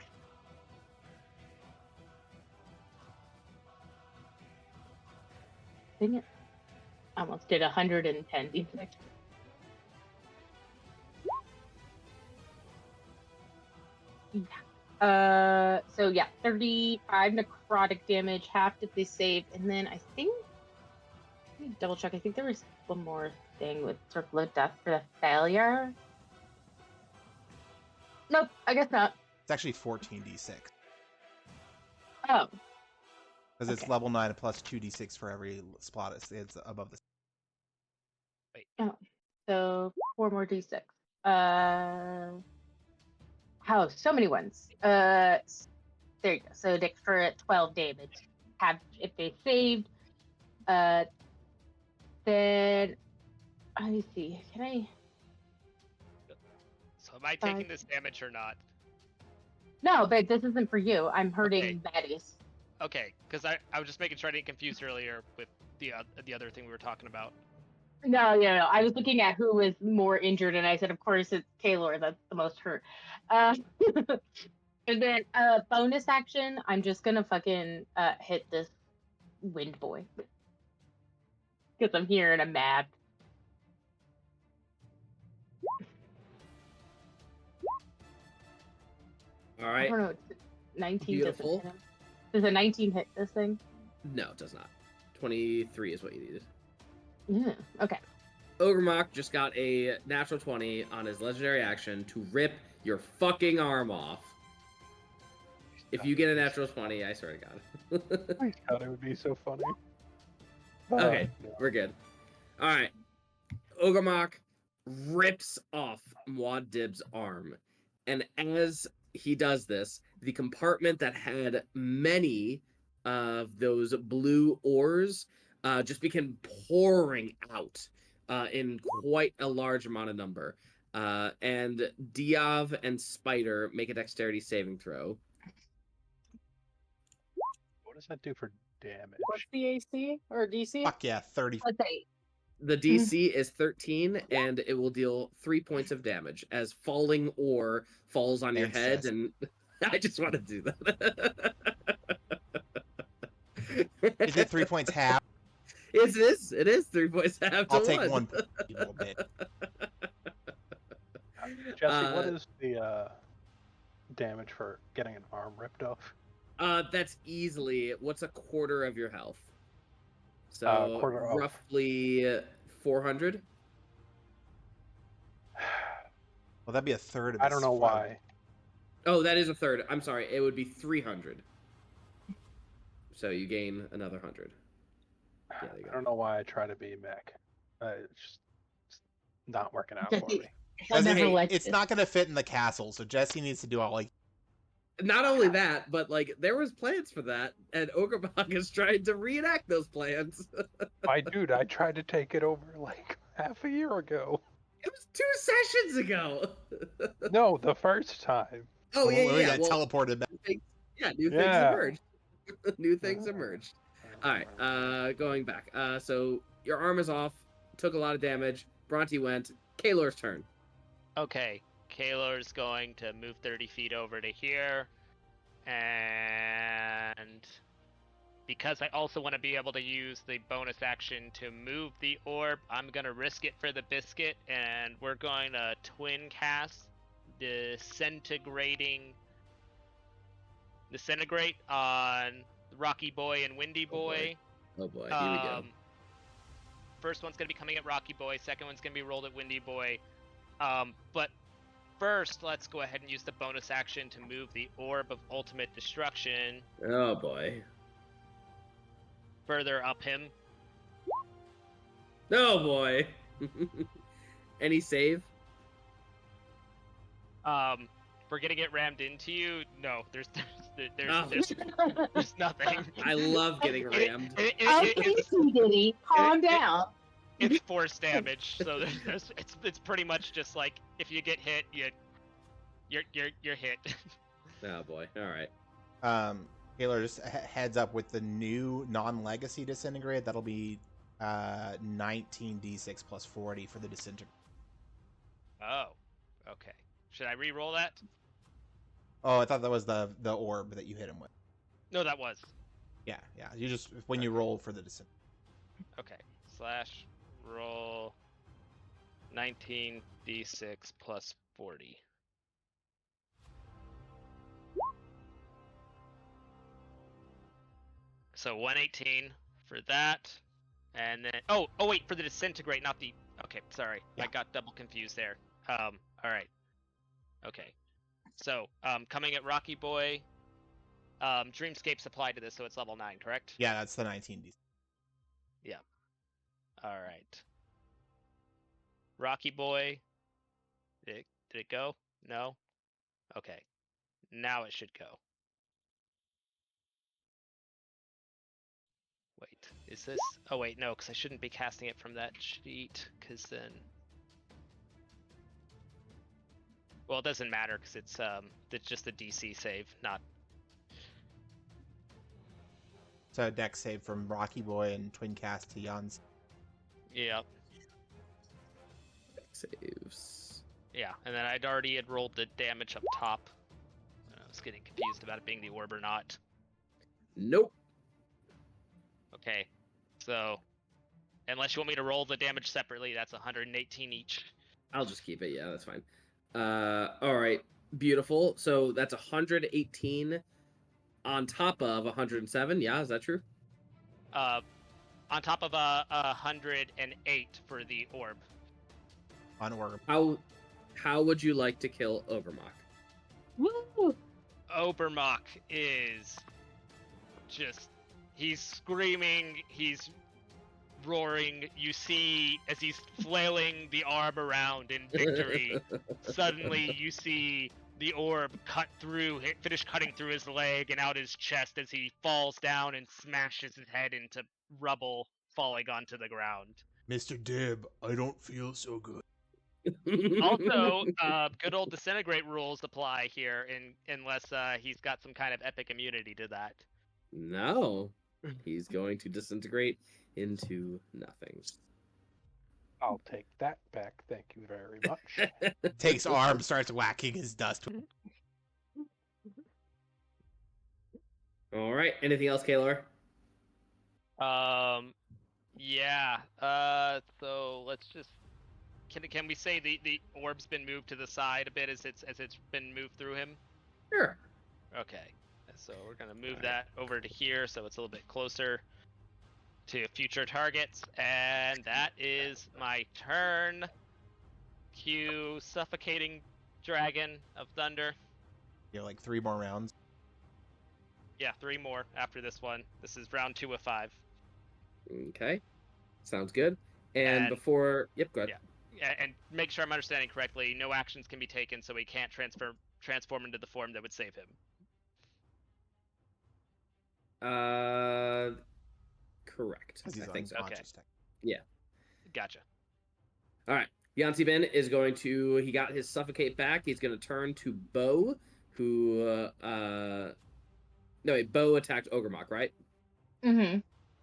Dang it. Almost did 110 d6. Yeah. So yeah, 35 necrotic damage, half if they save, and then I think let me double check. I think there was one more thing with Circle of Death for the failure. Nope, I guess not. It's actually 14d6. Oh, Because it's Okay. level 9 plus 2d6 for every spot it's above the. so 4 more d6. Oh, so many ones. There you go. So Dick for 12 damage. Have if they saved. Then let me see. Can I? So am I taking this damage or not? No, but this isn't for you. I'm hurting Okay. baddies. Okay, because I was just making sure I didn't confuse earlier with the other thing we were talking about. No. I was looking at who was more injured, and I said, of course, it's Kaelor that's the most hurt. And then bonus action, I'm just gonna fucking hit this Wind Boy because I'm here and I'm mad. All I right. don't know. 19 Beautiful. doesn't hit him. Does a 19 hit this thing? No, it does not. 23 is what you needed. Yeah. Okay. Ogremok just got a natural 20 on his legendary action to rip your fucking arm off. If you get a natural 20, I swear to God. I thought it would be so funny. Okay, Yeah. we're good. All right. Ogremok rips off Muad Dib's arm. And as he does this, the compartment that had many of those blue ores just began pouring out in quite a large amount of number. And Diov and Spider make a dexterity saving throw. What does that do for damage? What's the AC or DC? Fuck yeah, 30. Let's say The DC is 13, and it will deal 3 points of damage as falling ore falls on your Thanks, head. Jess. And I just want to do that. Is it 3 points half? It is 3 points half to I'll take one. 1 you little bit. Jesse, what Uh, is the damage for getting an arm ripped off? That's easily. What's a quarter of your health? So Quarter of. roughly 400. Well, that'd be a third of I his don't know foe. why. Oh, that is a third. I'm sorry. It would be 300. So you gain another 100. Yeah, there you I go. don't know why I try to be mech. It's not working out for me. He'll never Jesse, let it's you. not going to fit in the castle, so Jesse needs to do all like. Not only that, but like there was plans for that, and Ogremok is trying to reenact those plans. My dude, I tried to take it over like half a year ago. It was 2 sessions ago. No, the first time. Oh yeah, when we yeah. got Well, teleported back. new things Yeah. emerged. New things emerged. All right, going back. So your arm is off. Took a lot of damage. Bhranti went. Kaelor's turn. Okay, Kaelor's going to move 30 feet over to here, and because I also want to be able to use the bonus action to move the orb, I'm going to risk it for the biscuit, and we're going to twin cast Disintegrate on Rocky Boy and Windy Boy. Oh boy, here we go. First one's going to be coming at Rocky Boy, second one's going to be rolled at Windy Boy. But first, let's go ahead and use the bonus action to move the Orb of Ultimate Destruction Oh boy. further up him. Oh boy. Any save? We're gonna get rammed into you. No, there's nothing. I love getting rammed. Okay, Diddy, calm down. It's force damage, so it's pretty much just like if you get hit, you're hit. Oh boy. All right. Kaelor just heads up with the new non-legacy disintegrate. That'll be 19d6 plus 40 for the disintegrate. Oh, okay. Should I re-roll that? Oh, I thought that was the orb that you hit him with. No, that was. Yeah. You just when you roll for the disintegrate. Okay. Slash roll 19d6 plus 40. So 118 for that, and then oh wait, for the disintegrate, not the. Okay, sorry, Yeah. I got double confused there. All right. Okay. So coming at Rocky Boy, Dreamscape's applied to this, so it's level 9, correct? Yeah, that's the 19d. Yeah. All right. Rocky Boy. Did it go? No. Okay. Now it should go. Wait, is this? Oh wait, no, because I shouldn't be casting it from that sheet, because then. Well, it doesn't matter because it's just a DC save, not. So dex save from Rocky Boy and twin cast to Jan's. Yeah. Saves. Yeah, and then I'd already had rolled the damage up top. I was getting confused about it being the orb or not. Nope. Okay, so unless you want me to roll the damage separately, that's 118 each. I'll just keep it. Yeah, that's fine. All right. Beautiful. So that's 118 on top of 107. Yeah, is that true? On top of 108 for the orb. On orb. How would you like to kill Ogremok? Woo! Obermach is just, he's screaming, he's roaring. You see as he's flailing the arm around in victory, suddenly you see the orb finish cutting through his leg and out his chest as he falls down and smashes his head into rubble, falling onto the ground. Mr. Dib, I don't feel so good. Also, good old disintegrate rules apply here, unless he's got some kind of epic immunity to that. No. He's going to disintegrate into nothing. I'll take that back. Thank you very much. Takes arm, starts whacking his dust. All right. Anything else, Kaelor? Yeah. So let's just. Can we say the orb's been moved to the side a bit as it's been moved through him? Sure. Okay. So we're gonna move that over to here so it's a little bit closer to future targets, and that is my turn. Cue Suffocating Dragon of Thunder. You have like 3 more rounds. Yeah, 3 more after this one. This is round 2 of 5. Okay. Sounds good. And before... Yep, go ahead. Yeah, and make sure I'm understanding correctly. No actions can be taken, so he can't transform into the form that would save him. Correct. Because he's I think so. unconscious. Okay. Yeah. Gotcha. All right. Yancy Ben is going to... He got his Suffocate back. He's going to turn to Bo, who... No, wait, Bo attacked Ogremok, right? Mm-hmm.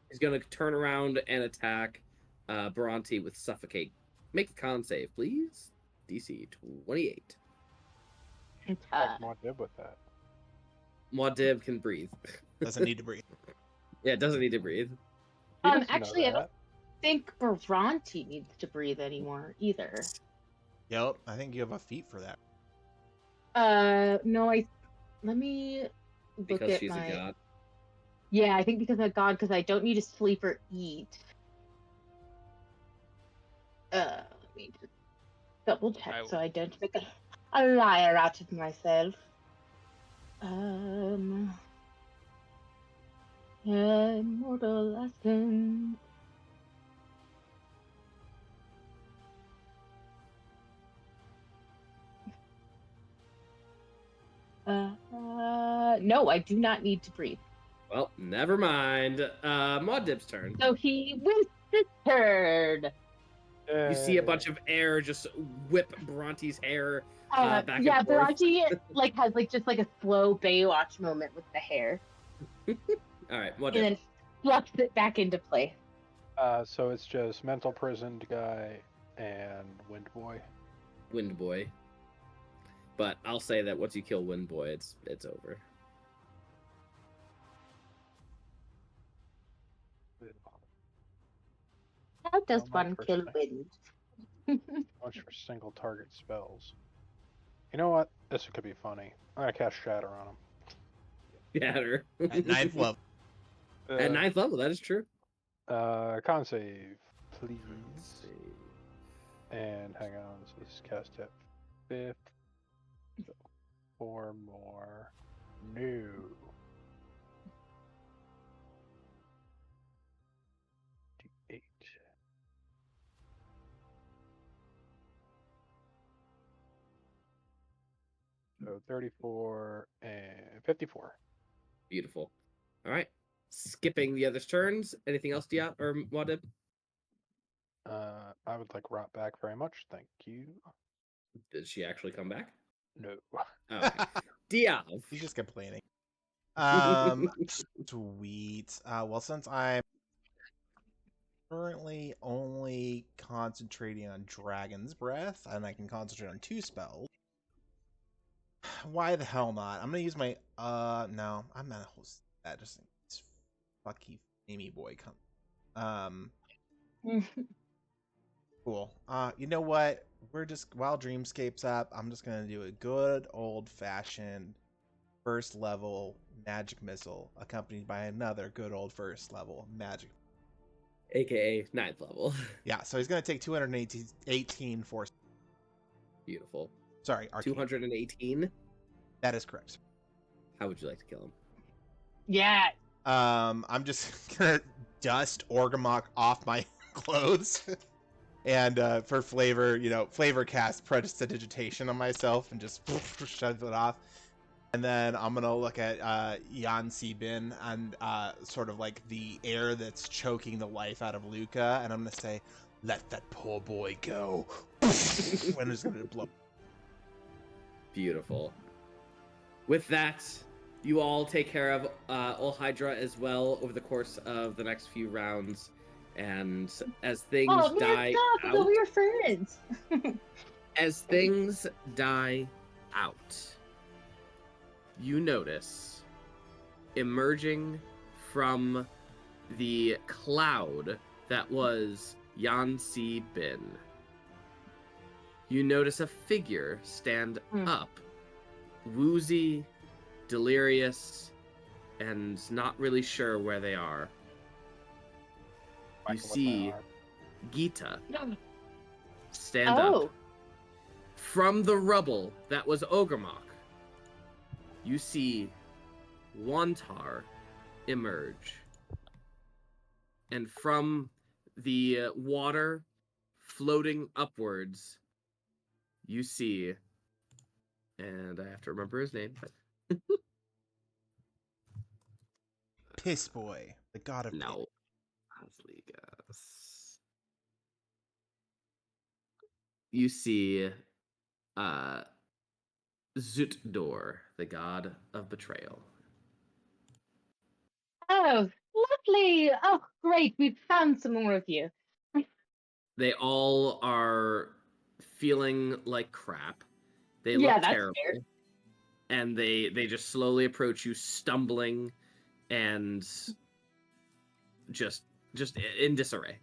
He's going to turn around and attack Bhranti with Suffocate. Make a con save, please. DC 28. Muad with that. Muad can breathe. Doesn't need to breathe. Yeah, it doesn't need to breathe. He doesn't know Actually, I don't that. think Bhranti needs to breathe anymore either. Yep, I think you have a feat for that. No, let me look Because at she's my... a god. Yeah, I think because of God, because I don't need to sleep or eat. Let me just double check so I don't make a liar out of myself. Immortal Essence. No, I do not need to breathe. Well, never mind. Muad'Dib's turn. So he wins his turn. You see a bunch of air just whip Bronte's hair back and Yeah, forth. Bhranti has just a slow Baywatch moment with the hair, All right, Muad'Dib. and then flucks it back into place. So it's just mental prisoned guy and Wind Boy. Wind Boy. But I'll say that once you kill Wind Boy, it's over. How does How one much kill for wind? much for single target spells? You know what? This could be funny. I'm gonna cast Shatter on him. Shatter. At 9th level. At 9th level, that is true. Con save, please. And hang on, so this is cast at 5th. So 4 more. No. D8. So 34 and 54. Beautiful. All right. Skipping the others' turns. Anything else, Dia or Muad'Dib? I would like Rot back very much. Thank you. Did she actually come back? No. Oh, okay. Diov. He's just complaining. Sweet. Well, since I'm currently only concentrating on Dragon's Breath, and I can concentrate on 2 spells, why the hell not? I'm gonna use my no, I'm not host that just this fucky Amy boy come. Cool. You know what? We're just while Dreamscape's up, I'm just gonna do a good old fashioned first level magic missile accompanied by another good old first level magic, AKA 9th level. yeah. So he's gonna take 218 force. Beautiful. Sorry, Arcana. 218. That is correct. How would you like to kill him? Yeah. I'm just gonna dust Orgamok off my clothes. And for flavor, flavor cast prestidigitation on myself and just shove it off. And then I'm going to look at Yancy Bin and sort of like the air that's choking the life out of Luca. And I'm going to say, let that poor boy go. And it's going to blow. Beautiful. With that, you all take care of Ol Hydra as well over the course of the next few rounds. And as things die out, over your friends. as things die out, you notice emerging from the cloud that was Yancy Bin. You notice a figure stand up, woozy, delirious, and not really sure where they are. You Michael with my see arm. Gita No. stand up. Oh. From the rubble that was Ogremok, you see Wantar emerge. And from the water floating upwards, you see, and I have to remember his name. Piss Boy, the god of piss. No. Asligas. You see Zutdor, the god of betrayal. Oh, lovely. Oh, great. We've found some more of you. They all are feeling like crap. They Yeah, look that's terrible. fair. And they just slowly approach you, stumbling and just in disarray.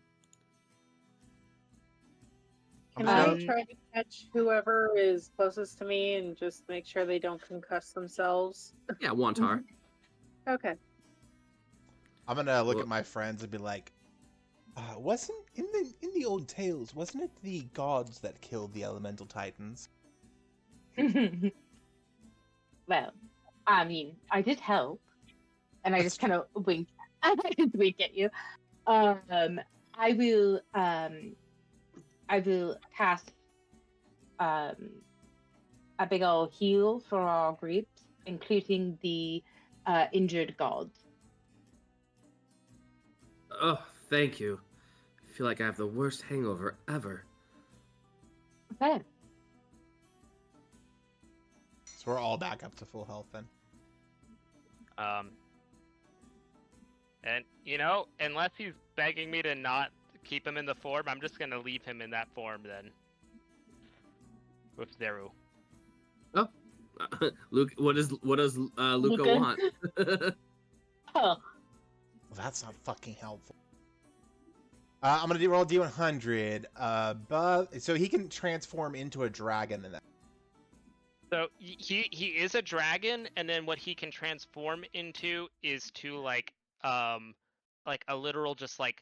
Can I'm I gonna- try to catch whoever is closest to me and just make sure they don't concuss themselves? Yeah, Wantar. Okay. I'm gonna look Well- at my friends and be like, wasn't in the old tales, wasn't it the gods that killed the elemental titans? Well, I mean, I did help, and I That's just kind of wink. I just wink at you. I will cast a big old heal for our groups, including the injured gods. Oh, thank you. I feel like I have the worst hangover ever. Okay. So we're all back up to full health then. And you know, unless he's begging me to not keep him in the form, I'm just gonna leave him in that form then. With Zeru. Luke, what does Luca Luca? want? Oh, Well, that's not fucking helpful. I'm gonna roll D100. But so he can transform into a dragon and that. So he is a dragon, and then what he can transform into is to like a literal just like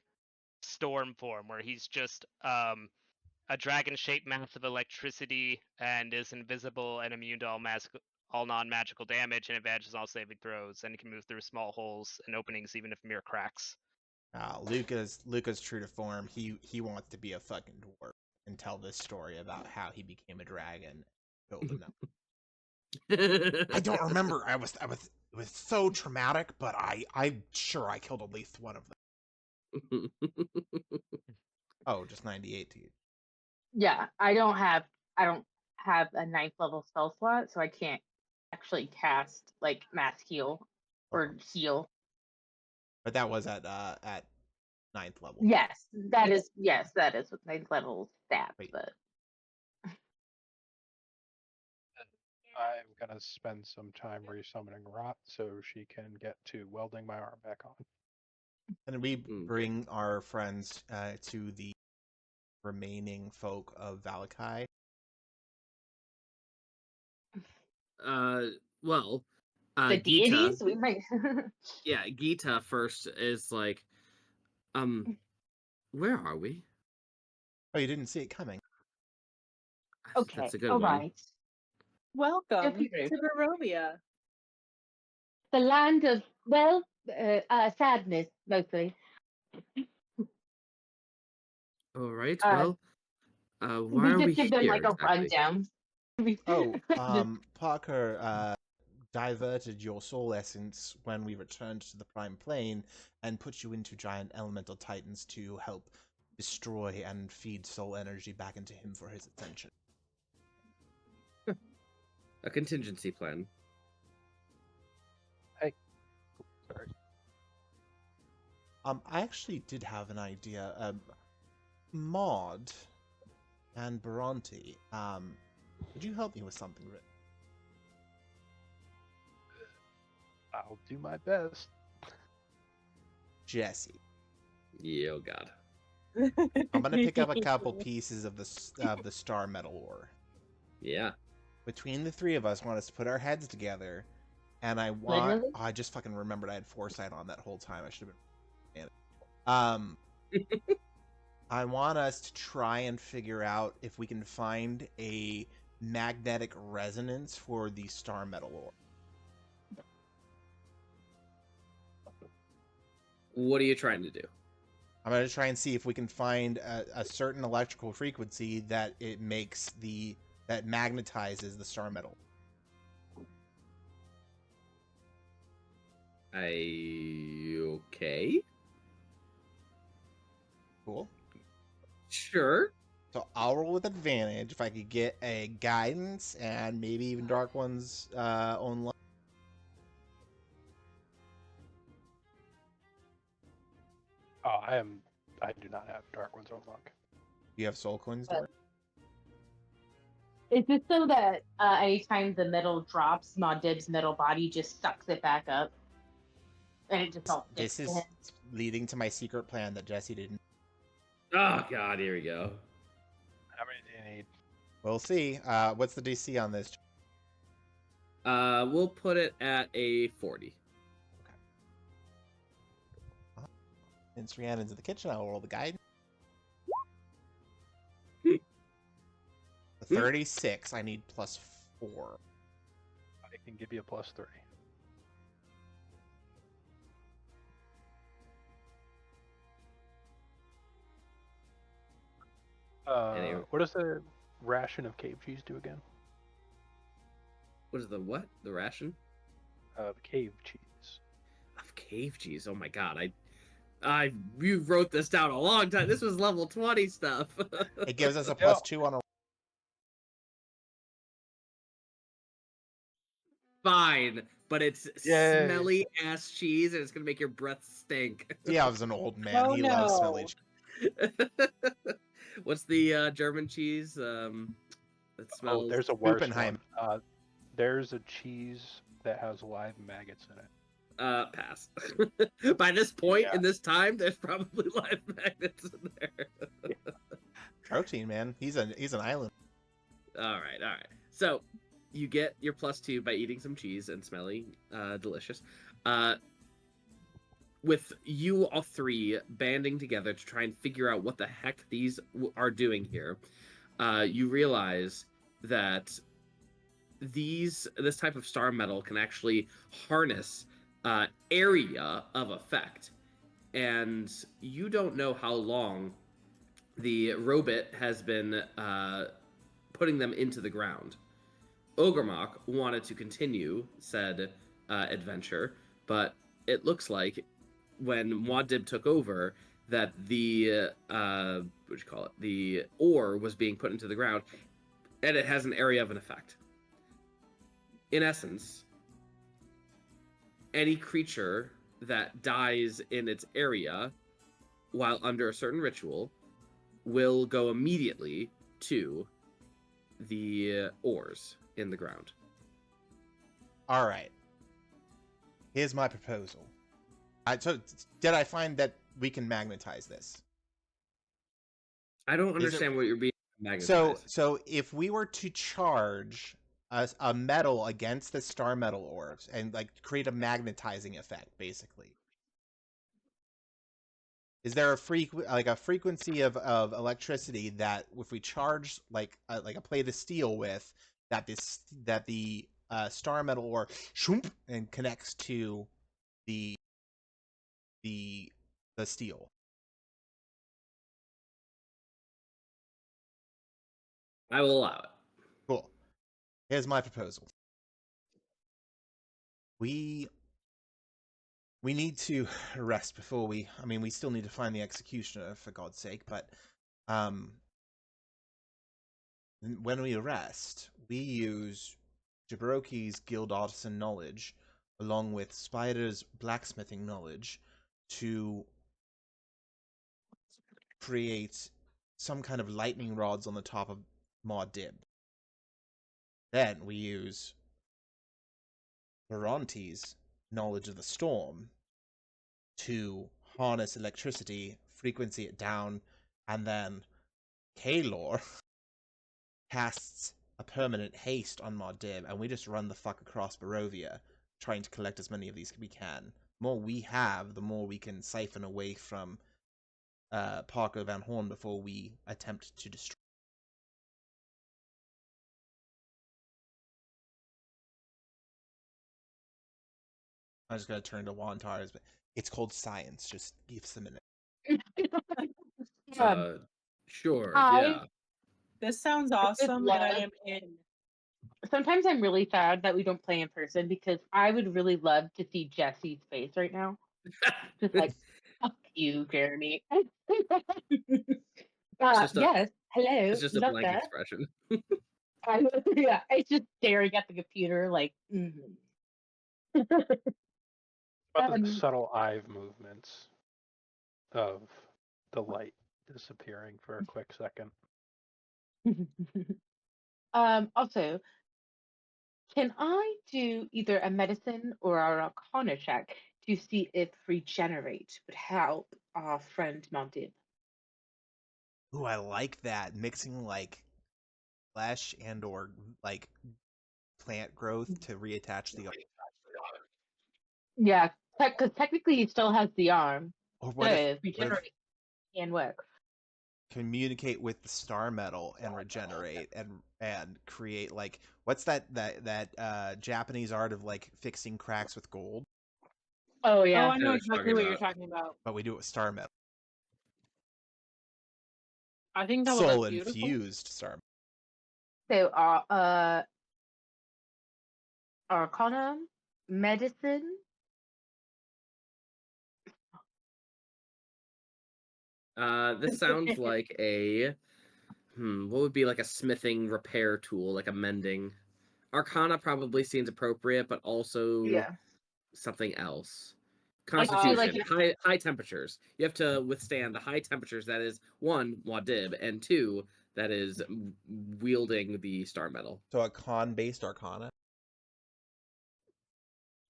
storm form, where he's just a dragon-shaped mass of electricity and is invisible and immune to all non-magical damage and advantages all saving throws, and he can move through small holes and openings even if mere cracks. Luca's true to form. He wants to be a fucking dwarf and tell this story about how he became a dragon. Killed enough. I don't remember. It was so traumatic, but I'm sure I killed at least one of them. Oh, just 98 to you. yeah. I don't have a 9th level spell slot, so I can't actually cast like mass heal or heal. But that was at 9th level. Yes, that is with 9th level stats. Wait. But I'm gonna spend some time resummoning Rot so she can get to welding my arm back on. And we Okay. bring our friends to the remaining folk of Valakai. Well, the Gita, deities, we might. yeah, Gita first is like, where are we? Oh, you didn't see it coming. Okay, That's a good all one. right. Welcome Peter. to Barovia. The land of sadness mostly. All right. Uh, Well, why are just we give them here like a exactly? rundown. Oh, Parker diverted your soul essence when we returned to the Prime Plane and put you into giant elemental titans to help destroy and feed soul energy back into him for his ascension. A contingency plan. Sorry. I actually did have an idea. Maud and Bhranti, could you help me with something? I'll do my best. Jesse, Yeah, oh god. I'm gonna pick up a couple pieces of the star metal ore. Yeah. Between the three of us, want us to put our heads together and I want. Literally? Oh, I just fucking remembered I had foresight on that whole time. I should have been. I want us to try and figure out if we can find a magnetic resonance for the star metal ore. What are you trying to do? I'm going to try and see if we can find a certain electrical frequency that it makes that magnetizes the star metal. Okay. Cool. Sure. So I'll roll with advantage if I could get a guidance and maybe even Dark One's own luck. Oh, I do not have Dark One's own luck. You have soul coins, But- Dark? Is it so that anytime the metal drops, Maudib's metal body just sucks it back up? And it just all This sticks is to him? leading to my secret plan that Jesse didn't. Oh God, here we go. How many do you need? We'll see. What's the DC on this? We'll put it at a 40. Since Rhiannon's in the kitchen, I'll roll the guidance. The 36, I need +4. I can give you a +3. Anyway. What does the ration of cave cheese do again? What is the what? The ration? The cave cheese. Of cave cheese. Oh my God, you wrote this down a long time. This was level 20 stuff. It gives us a Yeah. +2 on a. Fine, but it's Yay. smelly ass cheese, and it's gonna make your breath stink. Yeah, I was an old man. Oh, He loves no. smelly cheese. What's the German cheese? That smells. Oh, there's a worse Oppenheim. one. There's a cheese that has live maggots in it. Pass. By this point Yeah. in this time, there's probably live magnets in there. Protein, man. He's an island. All right. So you get your +2 by eating some cheese and smelly, delicious. With you all three banding together to try and figure out what the heck these are doing here, you realize that this type of star metal can actually harness area of effect, and you don't know how long the robot has been putting them into the ground. Ogremok wanted to continue said adventure, but it looks like when Muad'Dib took over that the the ore was being put into the ground, and it has an area of an effect. In essence, any creature that dies in its area while under a certain ritual will go immediately to the ores in the ground. All right. Here's my proposal. So, did I find that we can magnetize this? I don't Is it- understand what you're being magnetized. So if we were to charge a metal against the star metal ores and like create a magnetizing effect, basically, is there a frequency of electricity that if we charge like a plate of steel with that the star metal ore shoomp, and connects to the steel? I will allow it. Cool. Here's my proposal. We need to rest before we still need to find the executioner, for God's sake, but when we rest, we use Jabroki's guild artisan knowledge along with Spider's blacksmithing knowledge to create some kind of lightning rods on the top of Muad'Dib. Then we use Bhranti's knowledge of the storm to harness electricity, frequency it down, and then Kaelor casts a permanent haste on Muad'Dib, and we just run the fuck across Barovia trying to collect as many of these we can. The more we have, the more we can siphon away from Parker Van Horn before we attempt to destroy. I'm just gonna turn to Wantar. It's called science. Just give us a minute. Sure, I yeah. This sounds would awesome, and I love- am in. Sometimes I'm really sad that we don't play in person because I would really love to see Jesse's face right now. Just like, fuck you, Jeremy. just a- yes, hello. It's just a love blank that. expression. Yeah, it's just staring at the computer like, About the subtle eye movements of the light disappearing for a quick second. Also, can I do either a medicine or an arcana check to see if regenerate would help our friend Mounted? Ooh, I like that. Mixing like flesh and or like plant growth to reattach the arm. Yeah, because technically he still has the arm. Or So what if regenerate can work. communicate with the star metal and regenerate and create like what's that Japanese art of like fixing cracks with gold? Oh Oh, yeah. I know what you're exactly talking what you're about. talking about. But we do it with star metal. I think that would Soul look beautiful. infused star So arcana, medicine. This sounds like a what would be like a smithing repair tool, like a mending. Arcana probably seems appropriate, but also Yeah. something else. I feel like Constitution, high temperatures. You have to withstand the high temperatures. That is one, Wadib, and two, that is wielding the star metal. So a con-based arcana?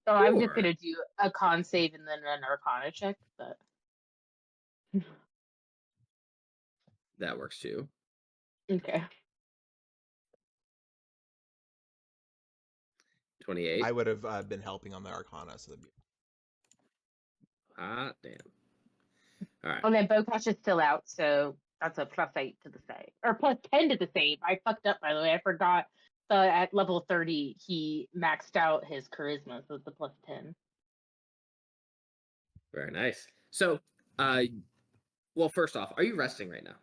So I'm just Sure. gonna do a con save and then an arcana check, but That works too. okay. 28. I would have been helping on the arcana, so that'd be... Ah, damn. All right. And then Bokash is still out, so that's a +8 to the save. Or +10 to the save. I fucked up, by the way. I forgot. At level 30, he maxed out his charisma, so it's a +10. Very nice. So, well, first off, are you resting right now?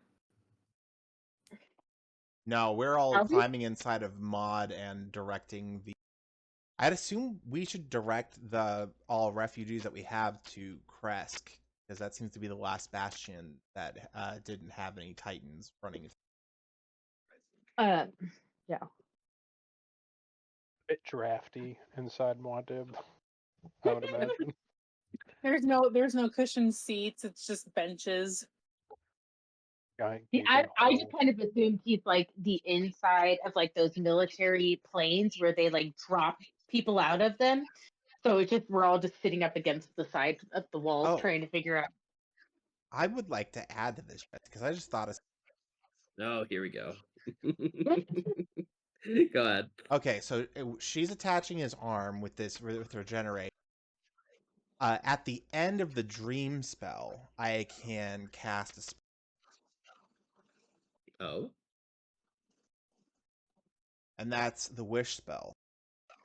No, we're all Are we? climbing inside of Mod and directing the... I'd assume we should direct all refugees that we have to Kresk, because that seems to be the last bastion that didn't have any Titans running. Yeah. Bit drafty inside Muad'Dib, I would imagine. There's no cushioned seats. It's just benches. Giant See, I gaping just hole. kind of assumed he's like the inside of like those military planes where they like drop people out of them. So it's just we're all just sitting up against the side of the walls Oh. trying to figure out. I would like to add to this, because I just thought of... Oh, here we go. Go ahead. Okay, so she's attaching his arm with regenerate. At the end of the dream spell, I can cast a spell. Oh. And that's the wish spell.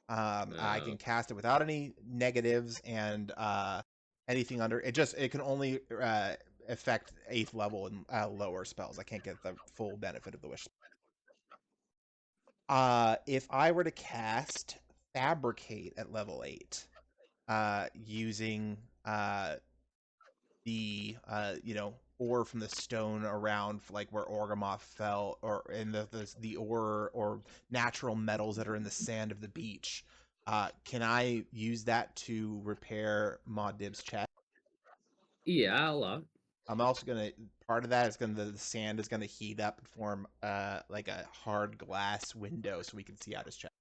I can cast it without any negatives and anything under it. It can only affect 8th level and lower spells. I can't get the full benefit of the wish. If I were to cast Fabricate at level 8, using the ore from the stone around like where Orgamoth fell, or in the ore or natural metals that are in the sand of the beach, can I use that to repair Muad'Dib's chest? Yeah, a lot. I'm also gonna part of that is the sand is gonna heat up and form like a hard glass window so we can see out his chest.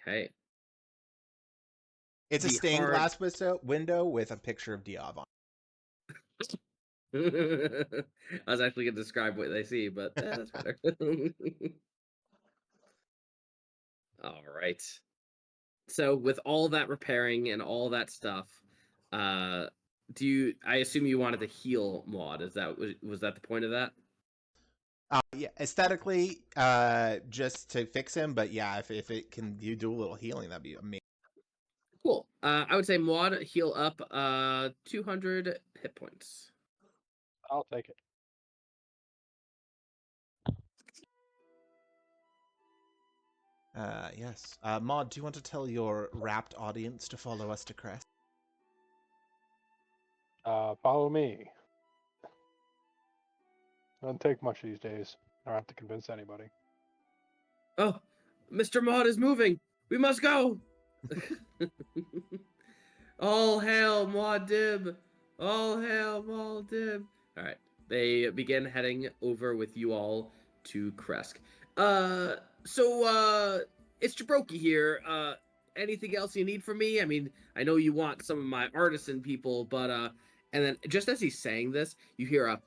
Okay. It's a The stained hard- glass window with a picture of Diov on it. I was actually going to describe what they see, but that's better. All right. So with all that repairing and all that stuff, I assume you wanted to heal Muad? Was that the point of that? Yeah, aesthetically, just to fix him. But yeah, if it can you do a little healing, that'd be amazing. Cool. I would say Muad, heal up 200 hit points. I'll take it. Yes. Maud, do you want to tell your rapt audience to follow us to Crest? Follow me. Doesn't take much these days. I don't have to convince anybody. Oh, Mr. Muad is moving. We must go. All hail Muad'Dib! All hail Muad'Dib! All right, they begin heading over with you all to Kresk. So it's Jabroki here. Anything else you need from me? I mean, I know you want some of my artisan people, but and then just as he's saying this, you hear a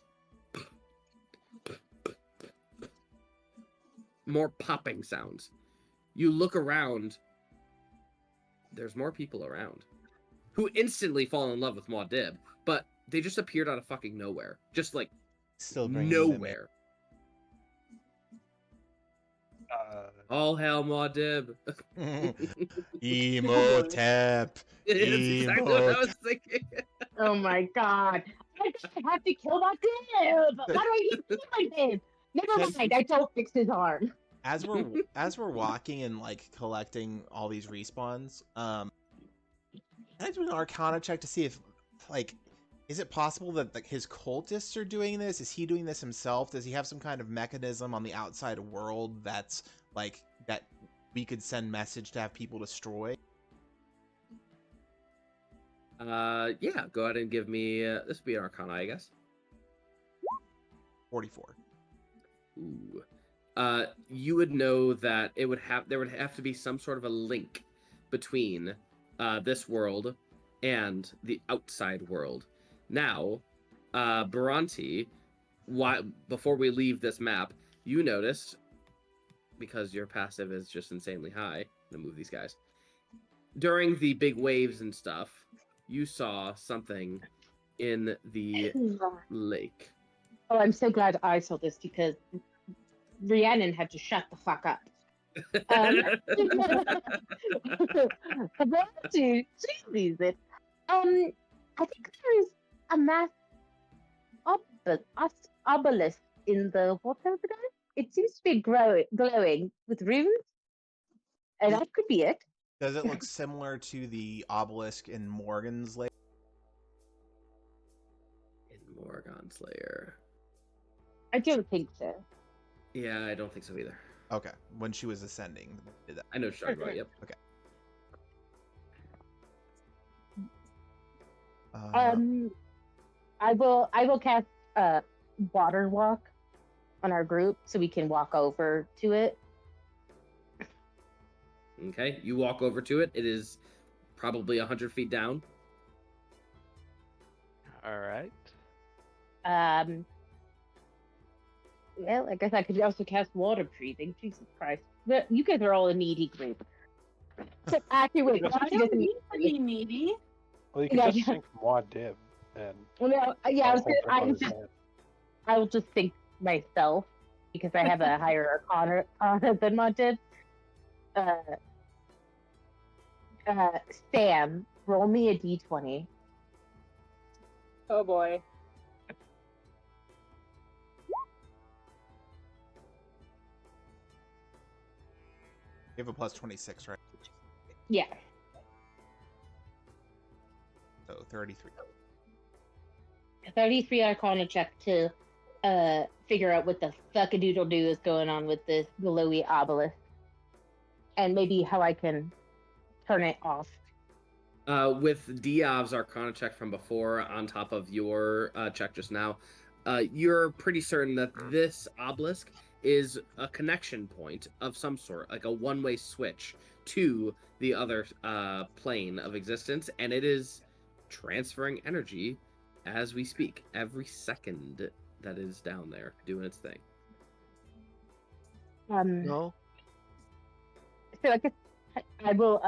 more popping sounds. You look around. There's more people around who instantly fall in love with Muad'Dib, but they just appeared out of fucking nowhere. Just like Still bringing them in. nowhere. All hail Muad'Dib. Emotep. That's exactly what I was thinking. Oh my god. I have to kill my Div! Why do I need to kill my Div? Never mind, I don't fix his arm. As we're walking and like collecting all these respawns, can I do an Arcana check to see if like is it possible that like his cultists are doing this? Is he doing this himself? Does he have some kind of mechanism on the outside world that's like that we could send message to have people destroy? Yeah, go ahead and give me this would be an Arcana, I guess. 44. Ooh. You would know that there would have to be some sort of a link between this world and the outside world. Now, Bhranti, before we leave this map, you noticed, because your passive is just insanely high, I'm gonna move these guys. During the big waves and stuff, you saw something in the lake. Oh, I'm so glad I saw this because Rhiannon had to shut the fuck up. About to please it. I think there is a mass obelisk in the water over there. It seems to be glowing with runes, and that could be it. Does it look similar to the obelisk in Morgan's Lair? In Morgan's Lair. I don't think so. Yeah, I don't think so either. Okay, when she was ascending, did that? I know what you're talking about. Yep. Okay. I will cast water walk on our group so we can walk over to it. Okay, you walk over to it. It is probably 100 feet down. All right. Well, I guess I could also cast water breathing. Jesus Christ. But you guys are all a needy group. Actually, wait. I don't need to be needy. Well, you can just think Muad'Dib and. Well, no, yeah, I will just think myself because I have a higher Arcana than Muad'Dib. Sam, roll me a d20. Oh boy. You have a plus 26, right? Yeah. So 33. 33 Arcana check to figure out what the fuck-a-doodle-doo is going on with this glowy obelisk. And maybe how I can turn it off. With Diov's Arcana check from before on top of your check just now, you're pretty certain that this obelisk is a connection point of some sort, like a one-way switch to the other plane of existence, and it is transferring energy as we speak, every second that is down there doing its thing. No. So I guess I will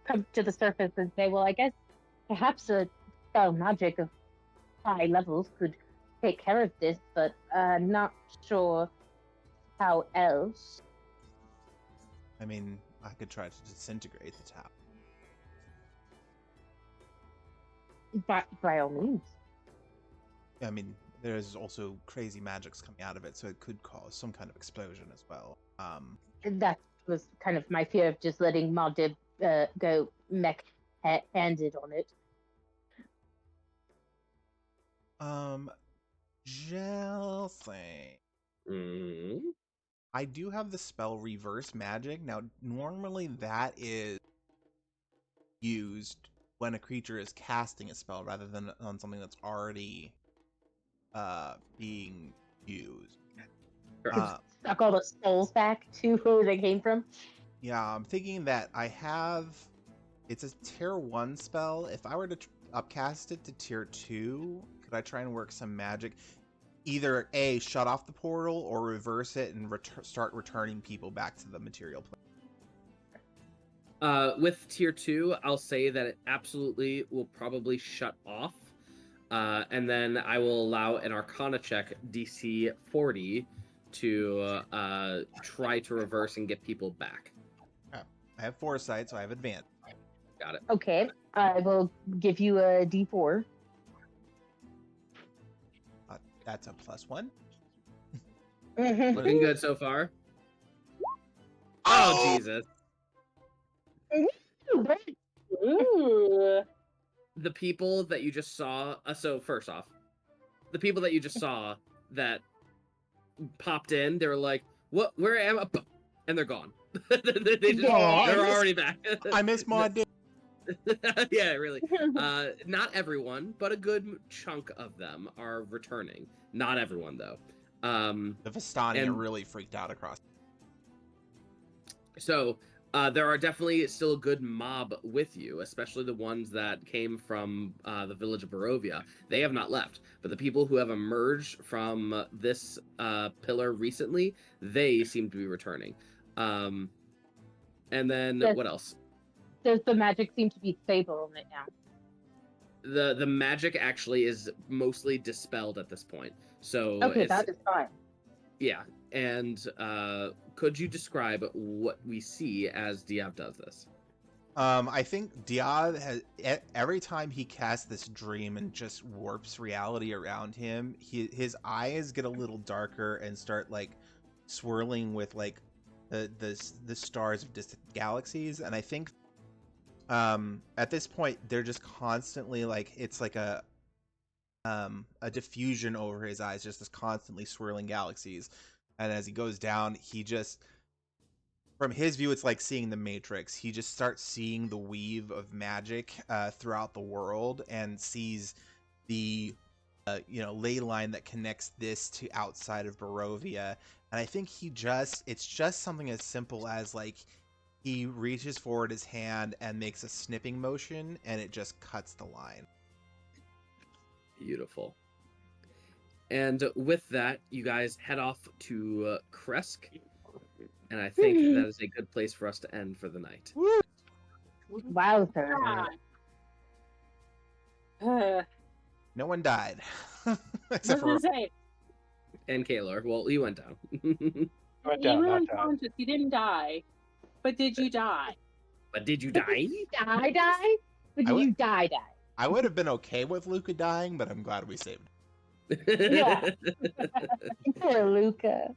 come to the surface and say, well, I guess perhaps a spell magic of high levels could take care of this, but not sure how else. I mean, I could try to disintegrate the tower. By all means. I mean, there's also crazy magics coming out of it, so it could cause some kind of explosion as well. That was kind of my fear of just letting Maldib go mech-handed on it. Jealousy. I do have the spell Reverse Magic. Now, normally that is used when a creature is casting a spell rather than on something that's already being used. Suck all the souls back to where they came from. Yeah, I'm thinking that it's a tier 1 spell. If I were to upcast it to tier 2, could I try and work some magic? Either A, shut off the portal, or reverse it and start returning people back to the material plane. With tier 2, I'll say that it absolutely will probably shut off. And then I will allow an Arcana check, DC 40, to try to reverse and get people back. I have foresight, so I have advantage. Got it. Okay, I will give you a D4. That's a +1. Looking good so far. Oh, Jesus. Ooh. The people that you just saw... so, first off, the people that you just saw that popped in, they were like, "What? Where am I?" And they're gone. They're already back. I miss Muad. Yeah, really. Not everyone, but a good chunk of them are returning. Not everyone, though. The Vistani are really freaked out across. So, there are definitely still a good mob with you, especially the ones that came from the village of Barovia. They have not left, but the people who have emerged from this pillar recently, they seem to be returning. And then, what else? Does the magic seem to be stable on it now? The magic actually is mostly dispelled at this point. So okay, that is fine. Yeah, and could you describe what we see as Diov does this? I think Diov has every time he casts this dream and just warps reality around him, his eyes get a little darker and start like swirling with like the stars of distant galaxies, and I think at this point they're just constantly like it's like a diffusion over his eyes, just this constantly swirling galaxies. And as he goes down, he just, from his view, it's like seeing the Matrix. He just starts seeing the weave of magic throughout the world and sees the ley line that connects this to outside of Barovia. And I think it's just something as simple as like he reaches forward his hand and makes a snipping motion, and it just cuts the line. Beautiful. And with that, you guys head off to Kresk, and I think that is a good place for us to end for the night. Wow, sir. No one died. What Except for was I say? And Kaelor. Well, he went down. Went You down, were not down. unconscious. You didn't die. But did you die? But did you die? Die? But did you die? I would have been okay with Luca dying, but I'm glad we saved him. Yeah. Poor Luca.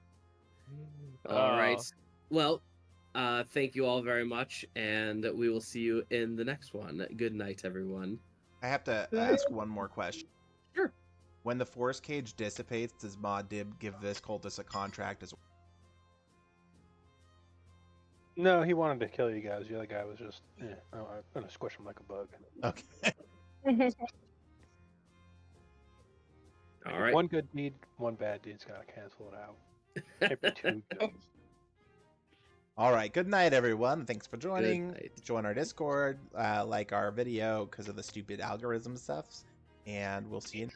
All right. Well, thank you all very much, and we will see you in the next one. Good night, everyone. I have to ask one more question. Sure. When the force cage dissipates, does Muad give this cultist a contract as well? No, he wanted to kill you guys. The other guy was just, I'm gonna squish him like a bug. Okay. All right. One good deed, one bad deed's gotta cancel it out. Can't be too good. All right. Good night, everyone. Thanks for joining. night. Join our Discord, like our video because of the stupid algorithm stuff, and we'll see you.